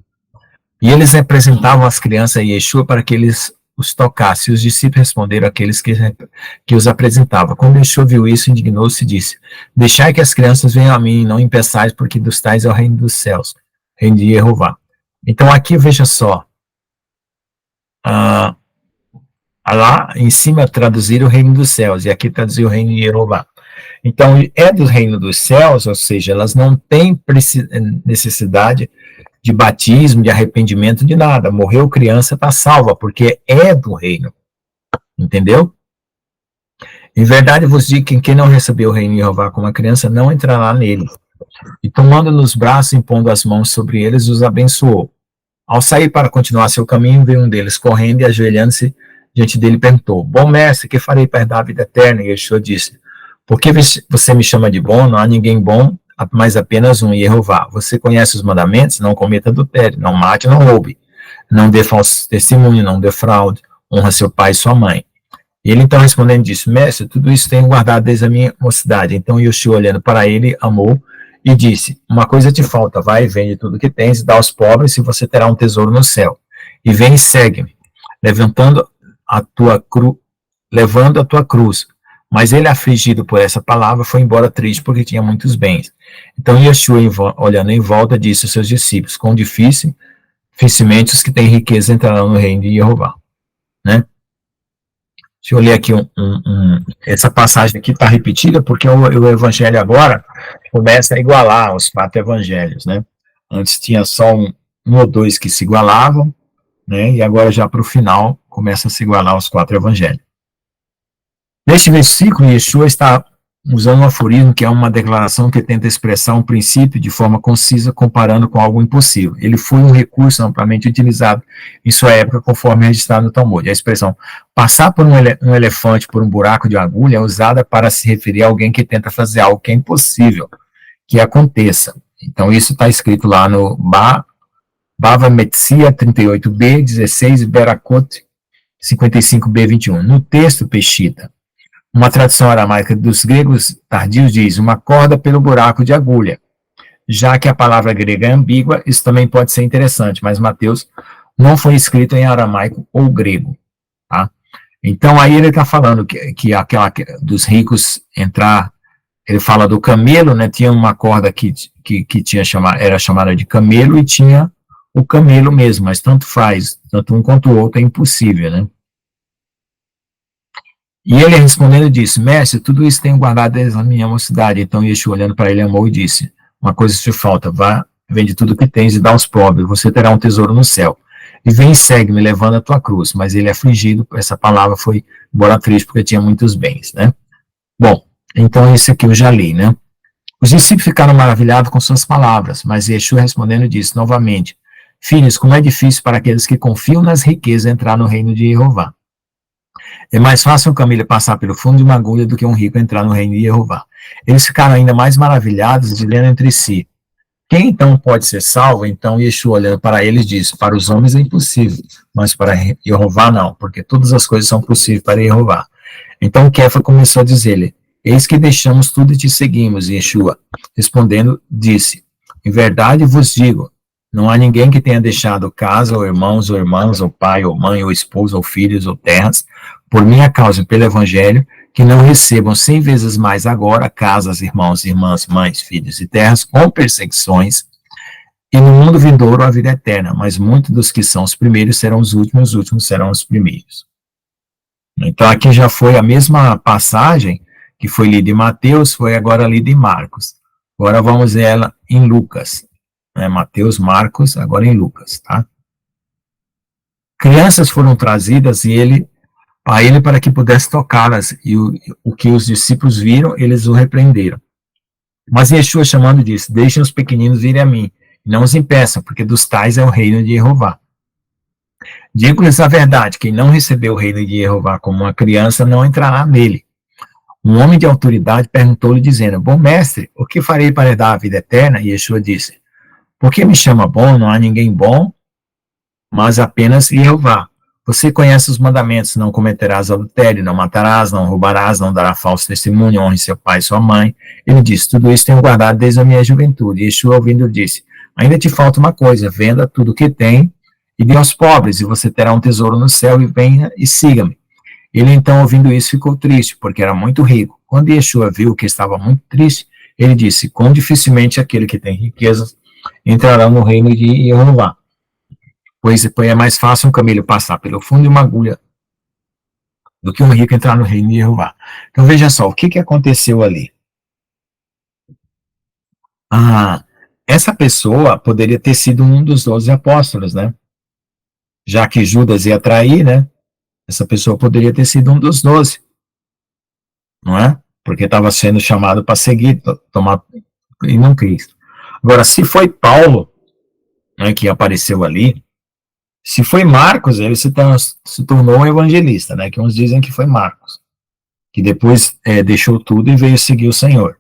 E eles apresentavam as crianças a Yeshua para que eles os tocassem. Os discípulos responderam àqueles que os apresentavam. Quando Yeshua viu isso, indignou-se e disse: deixai que as crianças venham a mim, não impeçais, porque dos tais é o reino dos céus, reino de Jeová. Então aqui, veja só, lá em cima traduziram o reino dos céus, e aqui traduziram o reino de Jeová. Então, é do reino dos céus, ou seja, elas não têm necessidade de batismo, de arrependimento, de nada. Morreu criança, está salva, porque é do reino. Entendeu? Em verdade vos digo que quem não recebeu o reino de Jeová como uma criança, não entrará nele. E tomando nos braços, impondo as mãos sobre eles, os abençoou. Ao sair para continuar seu caminho, veio um deles correndo e, ajoelhando-se diante dele, perguntou: bom mestre, que farei para herdar a vida eterna? E Yeshua disse: por que você me chama de bom? Não há ninguém bom, mas apenas um, Jeová. Você conhece os mandamentos? Não cometa adultério, não mate, não roube, não dê falso testemunho, não defraude, honra seu pai e sua mãe. E ele então respondendo disse: mestre, tudo isso tenho guardado desde a minha mocidade. Então Yeshua, olhando para ele, amou e disse: uma coisa te falta, vai, vende tudo que tens, dá aos pobres, e você terá um tesouro no céu. E vem e segue-me, levando a tua cruz. Mas ele, afligido por essa palavra, foi embora triste, porque tinha muitos bens. Então Yeshua, olhando em volta, disse aos seus discípulos: quão dificilmente os que têm riqueza entrarão no reino de Jeová. Né? Deixa eu ler aqui essa passagem aqui está repetida, porque o evangelho agora começa a igualar os 4 evangelhos, né? Antes tinha só um ou dois que se igualavam, né? E agora já para o final começa a se igualar os 4 evangelhos. Neste versículo, Yeshua está usando um aforismo que é uma declaração que tenta expressar um princípio de forma concisa, comparando com algo impossível. Ele foi um recurso amplamente utilizado em sua época, conforme registrado no Talmud. A expressão passar por um elefante por um buraco de agulha é usada para se referir a alguém que tenta fazer algo que é impossível que aconteça. Então, isso está escrito lá no Bava Metzia 38b, 16, Berakot 55b, 21. No texto Peshita, uma tradução aramaica dos gregos tardios diz uma corda pelo buraco de agulha. Já que a palavra grega é ambígua, isso também pode ser interessante, mas Mateus não foi escrito em aramaico ou grego. Tá? Então, aí ele está falando que aquela dos ricos entrar, ele fala do camelo, né? Tinha uma corda que era chamada de camelo e tinha o camelo mesmo, mas tanto faz, tanto um quanto o outro é impossível, né? E ele respondendo disse, mestre, tudo isso tenho guardado desde a minha mocidade. Então Yeshua olhando para ele amou e disse, uma coisa te falta, vá, vende tudo que tens e dá aos pobres, você terá um tesouro no céu. E vem e segue-me, levando a tua cruz. Mas ele afligido, essa palavra foi embora triste, porque tinha muitos bens, né? Bom, então esse aqui eu já li, né? Os discípulos ficaram maravilhados com suas palavras, mas Yeshua respondendo disse novamente, filhos, como é difícil para aqueles que confiam nas riquezas entrar no reino de Jeová. É mais fácil um camelo passar pelo fundo de uma agulha do que um rico entrar no reino de Jeová. Eles ficaram ainda mais maravilhados, dizendo entre si, quem então pode ser salvo? Então Yeshua olhando para eles disse, para os homens é impossível, mas para Jeová não, porque todas as coisas são possíveis para Jeová. Então Kefa começou a dizer-lhe, eis que deixamos tudo e te seguimos. E Yeshua, respondendo, disse, em verdade vos digo, não há ninguém que tenha deixado casa, ou irmãos, ou irmãs, ou pai, ou mãe, ou esposa, ou filhos, ou terras, por minha causa e pelo evangelho, que não recebam 100 vezes mais agora casas, irmãos, irmãs, mães, filhos e terras, com perseguições, e no mundo vindouro a vida eterna, mas muitos dos que são os primeiros serão os últimos serão os primeiros. Então aqui já foi a mesma passagem que foi lida em Mateus, foi agora lida em Marcos. Agora vamos ver ela em Lucas. Mateus, Marcos, agora em Lucas, tá? Crianças foram trazidas a ele para que pudesse tocá-las, e o que os discípulos viram, eles o repreenderam. Mas Yeshua chamando disse, deixem os pequeninos virem a mim, e não os impeçam, porque dos tais é o reino de Jeová. Digo-lhes a verdade, quem não recebeu o reino de Jeová como uma criança, não entrará nele. Um homem de autoridade perguntou-lhe, dizendo, bom mestre, o que farei para herdar a vida eterna? E Yeshua disse, por que me chama bom? Não há ninguém bom, mas apenas Jeová. Você conhece os mandamentos, não cometerás adultério, não matarás, não roubarás, não darás falso testemunho, honre seu pai e sua mãe. Ele disse, tudo isso tenho guardado desde a minha juventude. E Yeshua ouvindo disse, ainda te falta uma coisa, venda tudo o que tem e dê aos pobres, e você terá um tesouro no céu, e venha e siga-me. Ele então, ouvindo isso, ficou triste, porque era muito rico. Quando Yeshua viu que estava muito triste, ele disse, quão dificilmente aquele que tem riquezas entrará no reino de Jeová. Pois é mais fácil um camelo passar pelo fundo de uma agulha do que um rico entrar no reino de Jeová. Então veja só, o que aconteceu ali? Essa pessoa poderia ter sido um dos 12 apóstolos, né? Já que Judas ia trair, né? Essa pessoa poderia ter sido um dos 12, não é? Porque estava sendo chamado para seguir, tomar e não Cristo. Agora, se foi Paulo, né, que apareceu ali, se foi Marcos, ele se tornou um evangelista, né? Que uns dizem que foi Marcos, que depois deixou tudo e veio seguir o Senhor.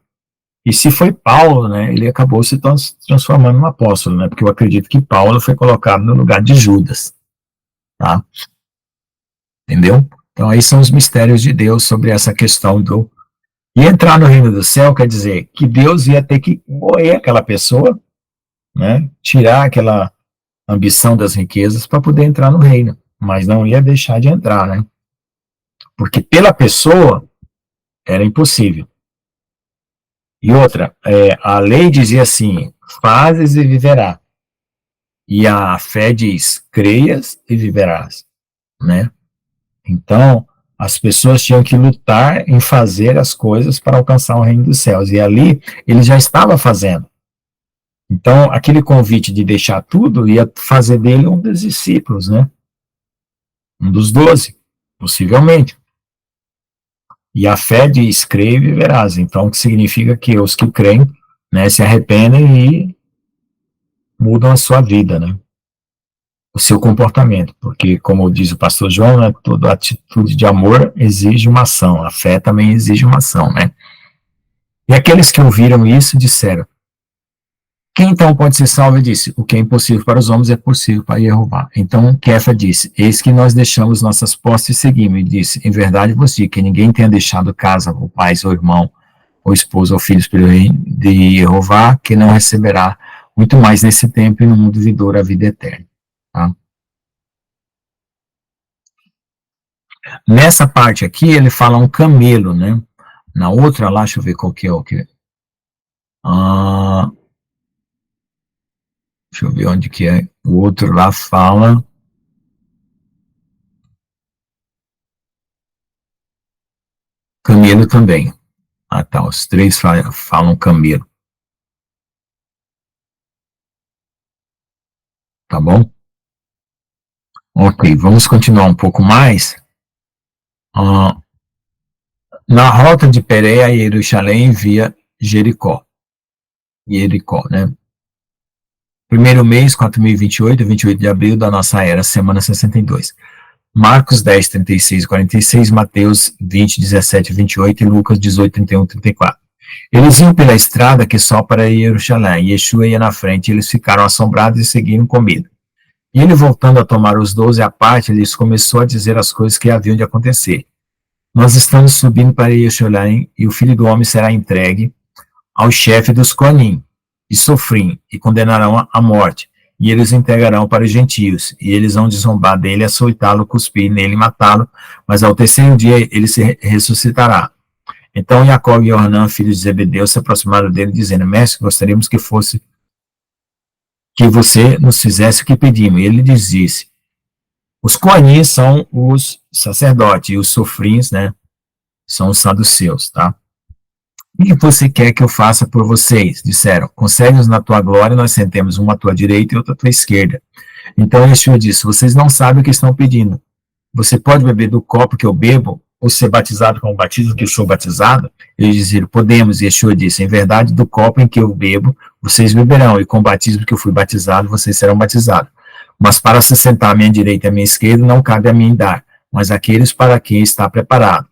E se foi Paulo, né? Ele acabou se transformando num apóstolo, né? Porque eu acredito que Paulo foi colocado no lugar de Judas, tá? Entendeu? Então aí são os mistérios de Deus sobre essa questão do... E entrar no reino do céu quer dizer que Deus ia ter que moer aquela pessoa, né? Tirar aquela ambição das riquezas para poder entrar no reino, mas não ia deixar de entrar, né? Porque pela pessoa era impossível. E outra, a lei dizia assim, fazes e viverá. E a fé diz, creias e viverás, né? Então, as pessoas tinham que lutar em fazer as coisas para alcançar o reino dos céus. E ali, ele já estava fazendo. Então, aquele convite de deixar tudo ia fazer dele um dos discípulos, né? Um dos 12, possivelmente. E a fé diz, crê e viverás. Então, o que significa que os que creem, né, se arrependem e mudam a sua vida, né? O seu comportamento. Porque, como diz o pastor João, né, toda atitude de amor exige uma ação. A fé também exige uma ação, né? E aqueles que ouviram isso disseram, quem então pode ser salvo? Ele disse, o que é impossível para os homens é possível para Jeová. Então Kefa disse, eis que nós deixamos nossas posses e seguimos. E disse, em verdade vos digo que ninguém tenha deixado casa, ou pai, ou irmão, ou esposa, ou filhos pelo reino de Jeová, que não receberá muito mais nesse tempo e no mundo vindouro a vida eterna. Tá? Nessa parte aqui, ele fala um camelo, né? Na outra lá, deixa eu ver qual que é o que... deixa eu ver onde que é. O outro lá fala... camelo também. Ah, tá. Os três falam camelo. Tá bom? Ok, vamos continuar um pouco mais. Na rota de Pérea e Jerusalém via Jericó. Jericó, né? Primeiro mês, 4028, 28 de abril da nossa era, semana 62. Marcos 10, 36 e 46, Mateus 20, 17 e 28 e Lucas 18, 31 e 34. Eles iam pela estrada que só para Jerusalém, e Yeshua ia na frente, e eles ficaram assombrados e seguiram com medo. E ele, voltando a tomar os 12 à parte, lhes começou a dizer as coisas que haviam de acontecer. Nós estamos subindo para Jerusalém, e o Filho do Homem será entregue ao chefe dos Coanim, e Sofrim, e condenarão à morte, e eles o entregarão para os gentios, e eles vão zombar dele, açoitá-lo, cuspir nele e matá-lo, mas ao terceiro dia ele se ressuscitará. Então Jacó e Yohanan, filhos de Zebedeu, se aproximaram dele, dizendo, mestre, gostaríamos que você nos fizesse o que pedimos. E ele lhes disse, os Coanim são os sacerdotes, e os Sofrins, né, são os saduceus, tá? O que você quer que eu faça por vocês? Disseram, consegue-nos na tua glória, nós sentemos uma à tua direita e outra à tua esquerda. Então Yeshua disse, vocês não sabem o que estão pedindo. Você pode beber do copo que eu bebo, ou ser batizado com o batismo que eu sou batizado? Eles disseram, podemos. E Yeshua disse, em verdade, do copo em que eu bebo, vocês beberão, e com o batismo que eu fui batizado, vocês serão batizados. Mas para se sentar à minha direita e à minha esquerda, não cabe a mim dar, mas aqueles para quem está preparado.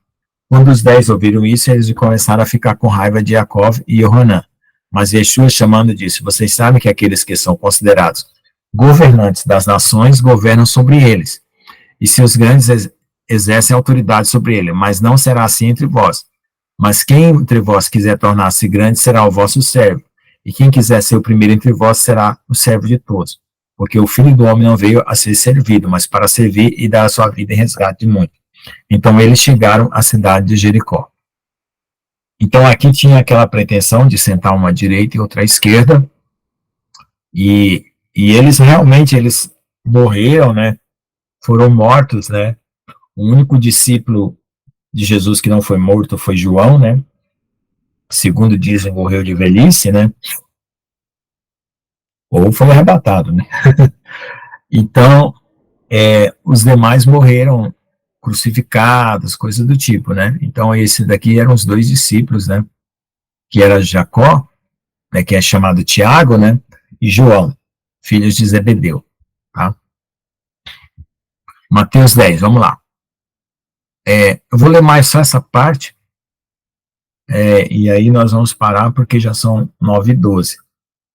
Quando os 10 ouviram isso, eles começaram a ficar com raiva de Jacó e Yohanan. Mas Yeshua, chamando, disse, vocês sabem que aqueles que são considerados governantes das nações governam sobre eles, e seus grandes exercem autoridade sobre ele, mas não será assim entre vós. Mas quem entre vós quiser tornar-se grande será o vosso servo, e quem quiser ser o primeiro entre vós será o servo de todos. Porque o Filho do Homem não veio a ser servido, mas para servir e dar a sua vida em resgate de muitos. Então eles chegaram à cidade de Jericó. Então aqui tinha aquela pretensão de sentar uma à direita e outra à esquerda, e eles realmente morreram, né? Foram mortos, né? O único discípulo de Jesus que não foi morto foi João, né? Segundo dizem, morreu de velhice, né? Ou foi arrebatado, né? Então, os demais morreram crucificados, coisas do tipo, né? Então, esse daqui eram os 2 discípulos, né? Que era Jacó, né? Que é chamado Tiago, né? E João, filhos de Zebedeu, tá? Mateus 10, vamos lá. Eu vou ler mais só essa parte, e aí nós vamos parar porque já são 9h12.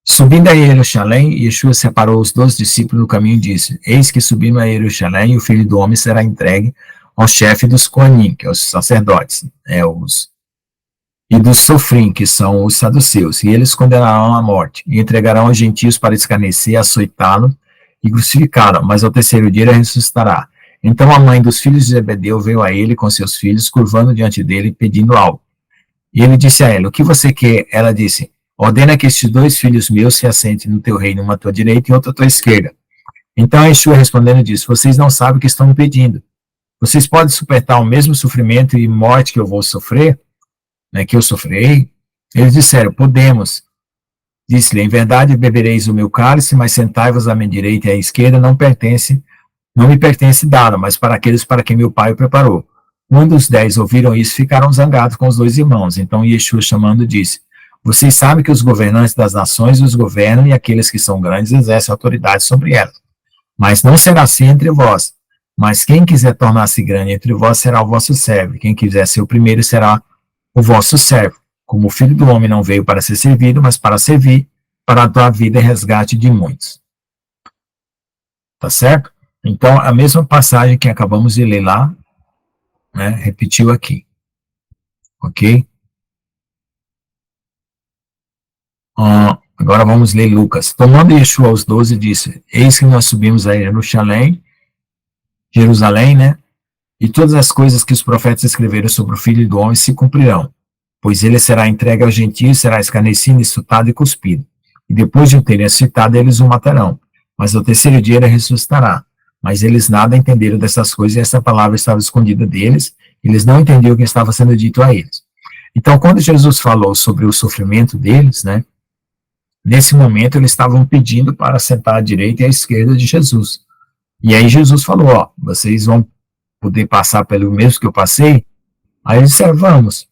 Subindo a Jerusalém, Yeshua separou os 12 discípulos do caminho e disse, eis que subindo a Jerusalém, e o Filho do Homem será entregue ao chefe dos Coanim, que é os sacerdotes, e dos Sofrim, que são os saduceus, e eles condenarão à morte, e entregarão aos gentios para escarnecer, açoitá-lo e crucificá-lo, mas ao terceiro dia ele ressuscitará. Então a mãe dos filhos de Zebedeu veio a ele com seus filhos, curvando diante dele, pedindo algo. E ele disse a ela, o que você quer? Ela disse, ordena que estes 2 filhos meus se assentem no teu reino, uma à tua direita e outra à tua esquerda. Então Yeshua respondendo disse, vocês não sabem o que estão me pedindo. Vocês podem suportar o mesmo sofrimento e morte que eu vou sofrer, né, que eu sofrerei? Eles disseram, podemos. Disse-lhe, em verdade bebereis o meu cálice, mas sentai-vos à minha direita e à esquerda não me pertence dado, mas para aqueles para quem meu pai o preparou. Quando os 10 ouviram isso, ficaram zangados com os 2 irmãos. Então Yeshua, chamando, disse: vocês sabem que os governantes das nações os governam e aqueles que são grandes exercem autoridade sobre elas. Mas não será assim entre vós. Mas quem quiser tornar-se grande entre vós será o vosso servo. Quem quiser ser o primeiro será o vosso servo. Como o Filho do Homem não veio para ser servido, mas para servir, para dar vida e resgate de muitos. Tá certo? Então, a mesma passagem que acabamos de ler lá, né, repetiu aqui. Ok? Agora vamos ler Lucas. Tomando Yeshua aos 12, disse: eis que nós subimos a Jerusalém, né? E todas as coisas que os profetas escreveram sobre o Filho do Homem se cumprirão. Pois ele será entregue aos gentios, será escarnecido, insultado e cuspido. E depois de o terem citado, eles o matarão. Mas ao terceiro dia ele ressuscitará. Mas eles nada entenderam dessas coisas, e essa palavra estava escondida deles. Eles não entendiam o que estava sendo dito a eles. Então, quando Jesus falou sobre o sofrimento deles, né? Nesse momento, eles estavam pedindo para sentar à direita e à esquerda de Jesus. E aí Jesus falou: ó, vocês vão poder passar pelo mesmo que eu passei? Aí eles disseram: vamos.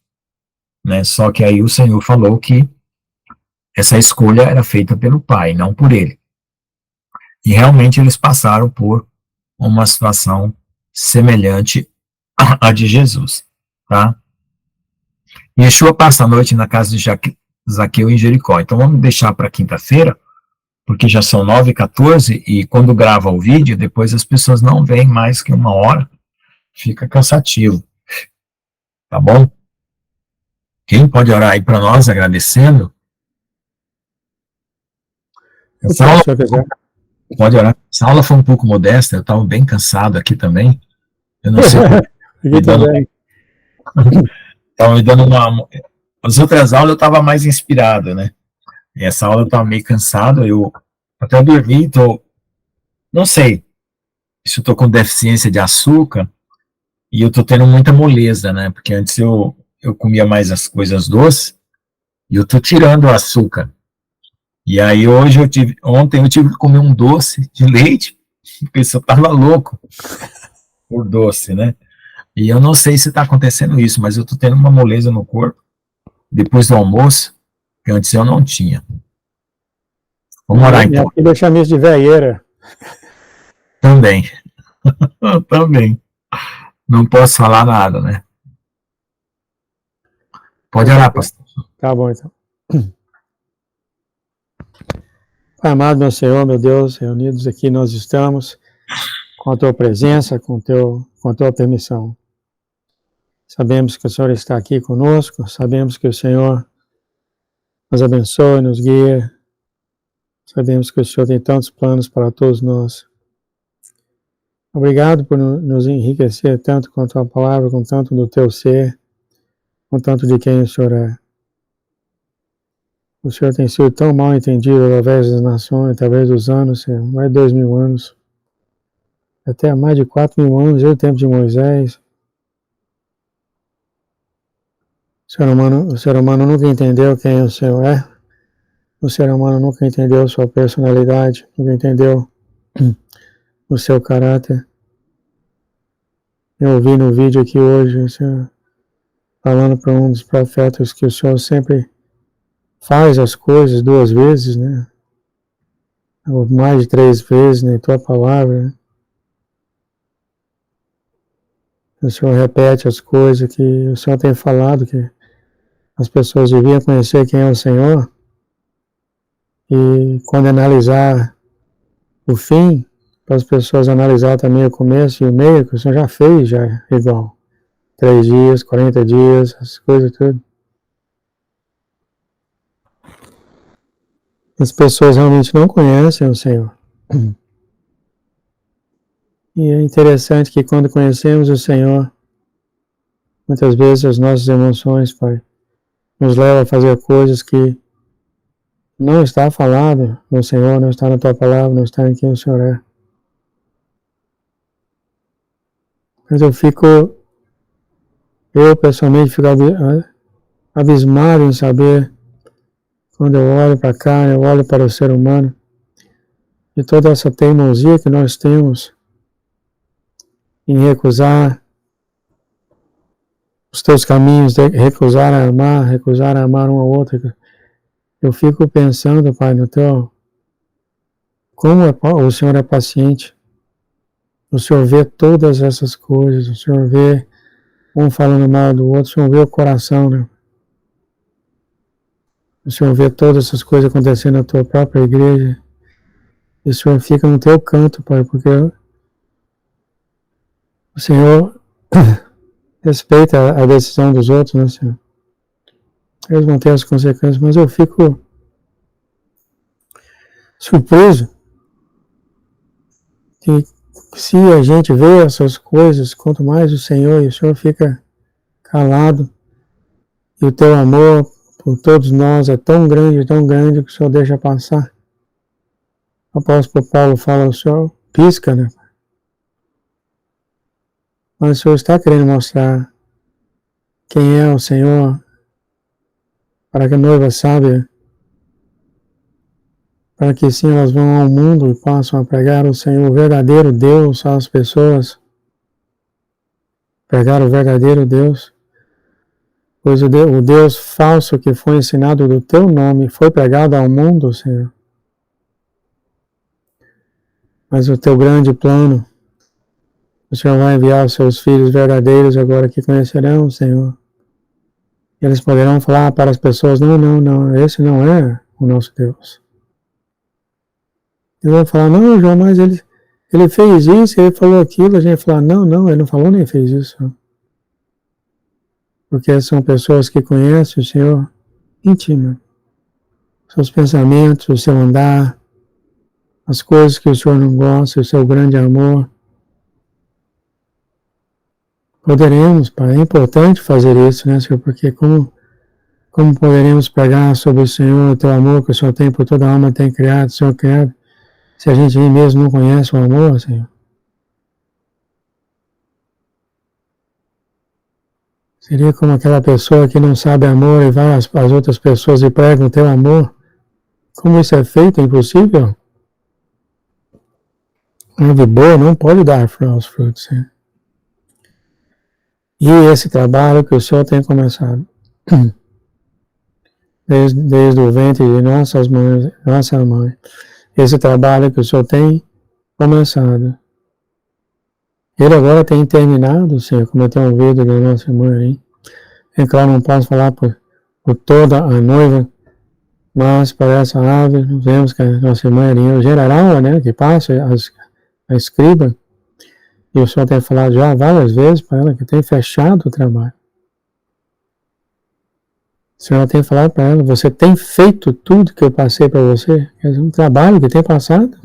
Né? Só que aí o Senhor falou que essa escolha era feita pelo Pai, não por ele. E realmente eles passaram por uma situação semelhante à de Jesus. Tá? Yeshua passa a noite na casa de Zaqueu em Jericó. Então vamos deixar para quinta-feira, porque já são 9h14 e quando grava o vídeo, depois as pessoas não veem mais que 1 hora, fica cansativo. Tá bom? Quem pode orar aí para nós, agradecendo? Essa aula, pode orar. Essa aula foi um pouco modesta, eu estava bem cansado aqui também. Eu não sei. Estava me dando uma. As outras aulas eu estava mais inspirado, né? E essa aula eu estava meio cansado, eu até dormi, não sei se eu estou com deficiência de açúcar e eu estou tendo muita moleza, né? Porque antes eu comia mais as coisas doces e eu estou tirando o açúcar. E aí ontem eu tive que comer um doce de leite, porque eu estava louco por doce, né? E eu não sei se está acontecendo isso, mas eu estou tendo uma moleza no corpo depois do almoço, que antes eu não tinha. Vamos orar então. Minha filha chama isso de veieira. Também. Também. Não posso falar nada, né? Pode orar, pastor. Tá bom, então. Pai amado, meu Senhor, meu Deus, reunidos aqui nós estamos com a Tua presença, com a Tua permissão. Sabemos que o Senhor está aqui conosco, sabemos que o Senhor nos abençoe, nos guia. Sabemos que o Senhor tem tantos planos para todos nós. Obrigado por nos enriquecer tanto com a Tua palavra, com tanto do Teu ser, com tanto de quem o Senhor é. O Senhor tem sido tão mal entendido através das nações, através dos anos, Senhor, mais de 2000 anos, até mais de 4000 anos, desde o tempo de Moisés. O ser humano nunca entendeu quem o Senhor é. O ser humano nunca entendeu sua personalidade, nunca entendeu o seu caráter. Eu ouvi no vídeo aqui hoje, o Senhor falando para um dos profetas que o Senhor sempre faz as coisas 2 vezes, né? Ou mais de 3 vezes na Tua palavra. Né? O Senhor repete as coisas que o Senhor tem falado, que as pessoas deviam conhecer quem é o Senhor. E quando analisar o fim, para as pessoas analisar também o começo e o meio, que o Senhor já fez, já é igual. 3 dias, 40 dias, as coisas tudo. As pessoas realmente não conhecem o Senhor. E é interessante que quando conhecemos o Senhor, muitas vezes as nossas emoções, Pai, nos levam a fazer coisas que não está falado no Senhor, não está na Tua palavra, não está em quem o Senhor é. Mas eu pessoalmente fico abismado em saber, quando eu olho para cá, eu olho para o ser humano, e toda essa teimosia que nós temos em recusar os teus caminhos, recusar a amar um ao outro. Eu fico pensando, Pai, no teu, como o Senhor é paciente. O Senhor vê todas essas coisas, o Senhor vê um falando mal do outro, o Senhor vê o coração, né? O Senhor vê todas essas coisas acontecendo na tua própria igreja. E o Senhor fica no teu canto, Pai, porque o Senhor respeita a decisão dos outros, né, Senhor? Eles vão ter as consequências, mas eu fico surpreso que se a gente vê essas coisas, quanto mais o Senhor fica calado, e o teu amor por todos nós é tão grande que o Senhor deixa passar. O apóstolo Paulo fala, o Senhor pisca, né? Mas o Senhor está querendo mostrar quem é o Senhor, para que a noiva saiba, para que sim elas vão ao mundo e passam a pregar o Senhor, o verdadeiro Deus às pessoas. Pregar o verdadeiro Deus. Pois o Deus falso que foi ensinado do teu nome foi pregado ao mundo, Senhor. Mas o teu grande plano, o Senhor vai enviar os seus filhos verdadeiros agora que conhecerão, Senhor. Eles poderão falar para as pessoas, não, esse não é o nosso Deus. Eles vão falar, não, João, mas ele fez isso, ele falou aquilo, a gente vai falar, não, ele não falou nem fez isso. Porque são pessoas que conhecem o Senhor íntima, seus pensamentos, o seu andar, as coisas que o Senhor não gosta, o seu grande amor. Poderemos, Pai, é importante fazer isso, né, Senhor? Porque como poderemos pregar sobre o Senhor, o teu amor que o Senhor tem por toda a alma, tem criado, o Senhor criado, se a gente mesmo não conhece o amor, Senhor? Seria como aquela pessoa que não sabe amor e vai às outras pessoas e prega o teu amor. Como isso é feito? É impossível. A árvore boa não pode dar aos frutos. Né? E esse trabalho que o Senhor tem começado, desde o ventre de nossa mãe, esse trabalho que o Senhor tem começado, ele agora tem terminado, Senhor, como eu tenho ouvido da nossa irmã aí. É claro, não posso falar por toda a noiva, mas para essa ave, vemos que a nossa irmã Irineu General, né, que passa a escriba, e o Senhor tem falado já várias vezes para ela que tem fechado o trabalho. O Senhor tem falado para ela, você tem feito tudo que eu passei para você, é um trabalho que tem passado.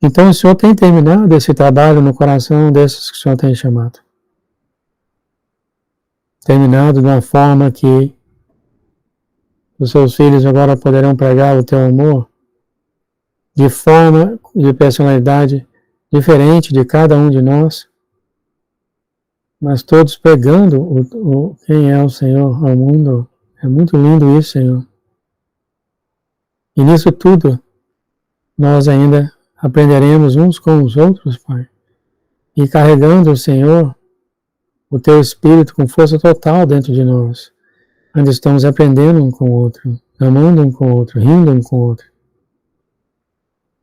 Então o Senhor tem terminado esse trabalho no coração desses que o Senhor tem chamado. Terminado de uma forma que os seus filhos agora poderão pregar o teu amor de forma, de personalidade diferente de cada um de nós, mas todos pregando quem é o Senhor ao mundo. É muito lindo isso, Senhor. E nisso tudo, nós ainda aprenderemos uns com os outros, Pai. E carregando o Senhor, o Teu Espírito com força total dentro de nós. Onde estamos aprendendo um com o outro, amando um com o outro, rindo um com o outro.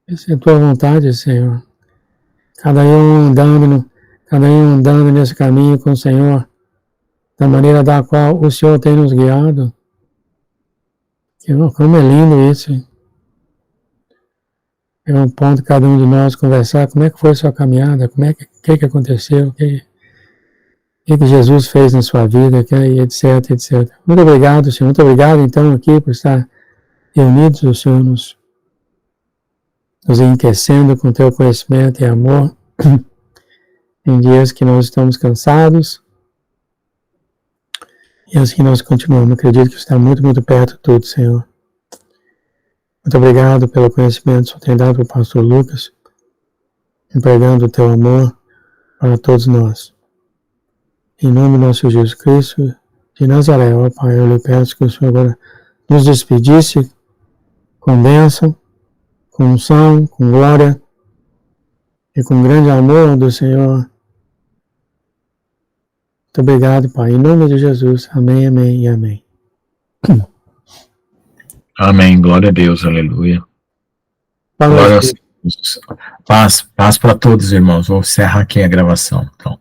Essa é a Tua vontade, Senhor. Cada um andando nesse caminho com o Senhor, da maneira da qual o Senhor tem nos guiado. Como é lindo isso, hein? É um ponto de cada um de nós conversar, como é que foi a sua caminhada, o que aconteceu, o que Jesus fez na sua vida, etc, etc. Muito obrigado, Senhor. Muito obrigado, então, aqui por estar reunidos, o Senhor nos enriquecendo com o Teu conhecimento e amor em dias que nós estamos cansados e assim nós continuamos. Acredito que está muito, muito perto de tudo, Senhor. Muito obrigado pelo conhecimento que o Senhor tem dado para o pastor Lucas, empregando o Teu amor para todos nós. Em nome do nosso Jesus Cristo de Nazaré, ó Pai, eu lhe peço que o Senhor agora nos despedisse com bênção, com unção, com glória e com grande amor do Senhor. Muito obrigado, Pai. Em nome de Jesus. Amém, amém e amém. Amém. Glória a Deus. Aleluia. Boa Glória noite. a Deus. Paz para todos, irmãos. Vou encerrar aqui a gravação. Então.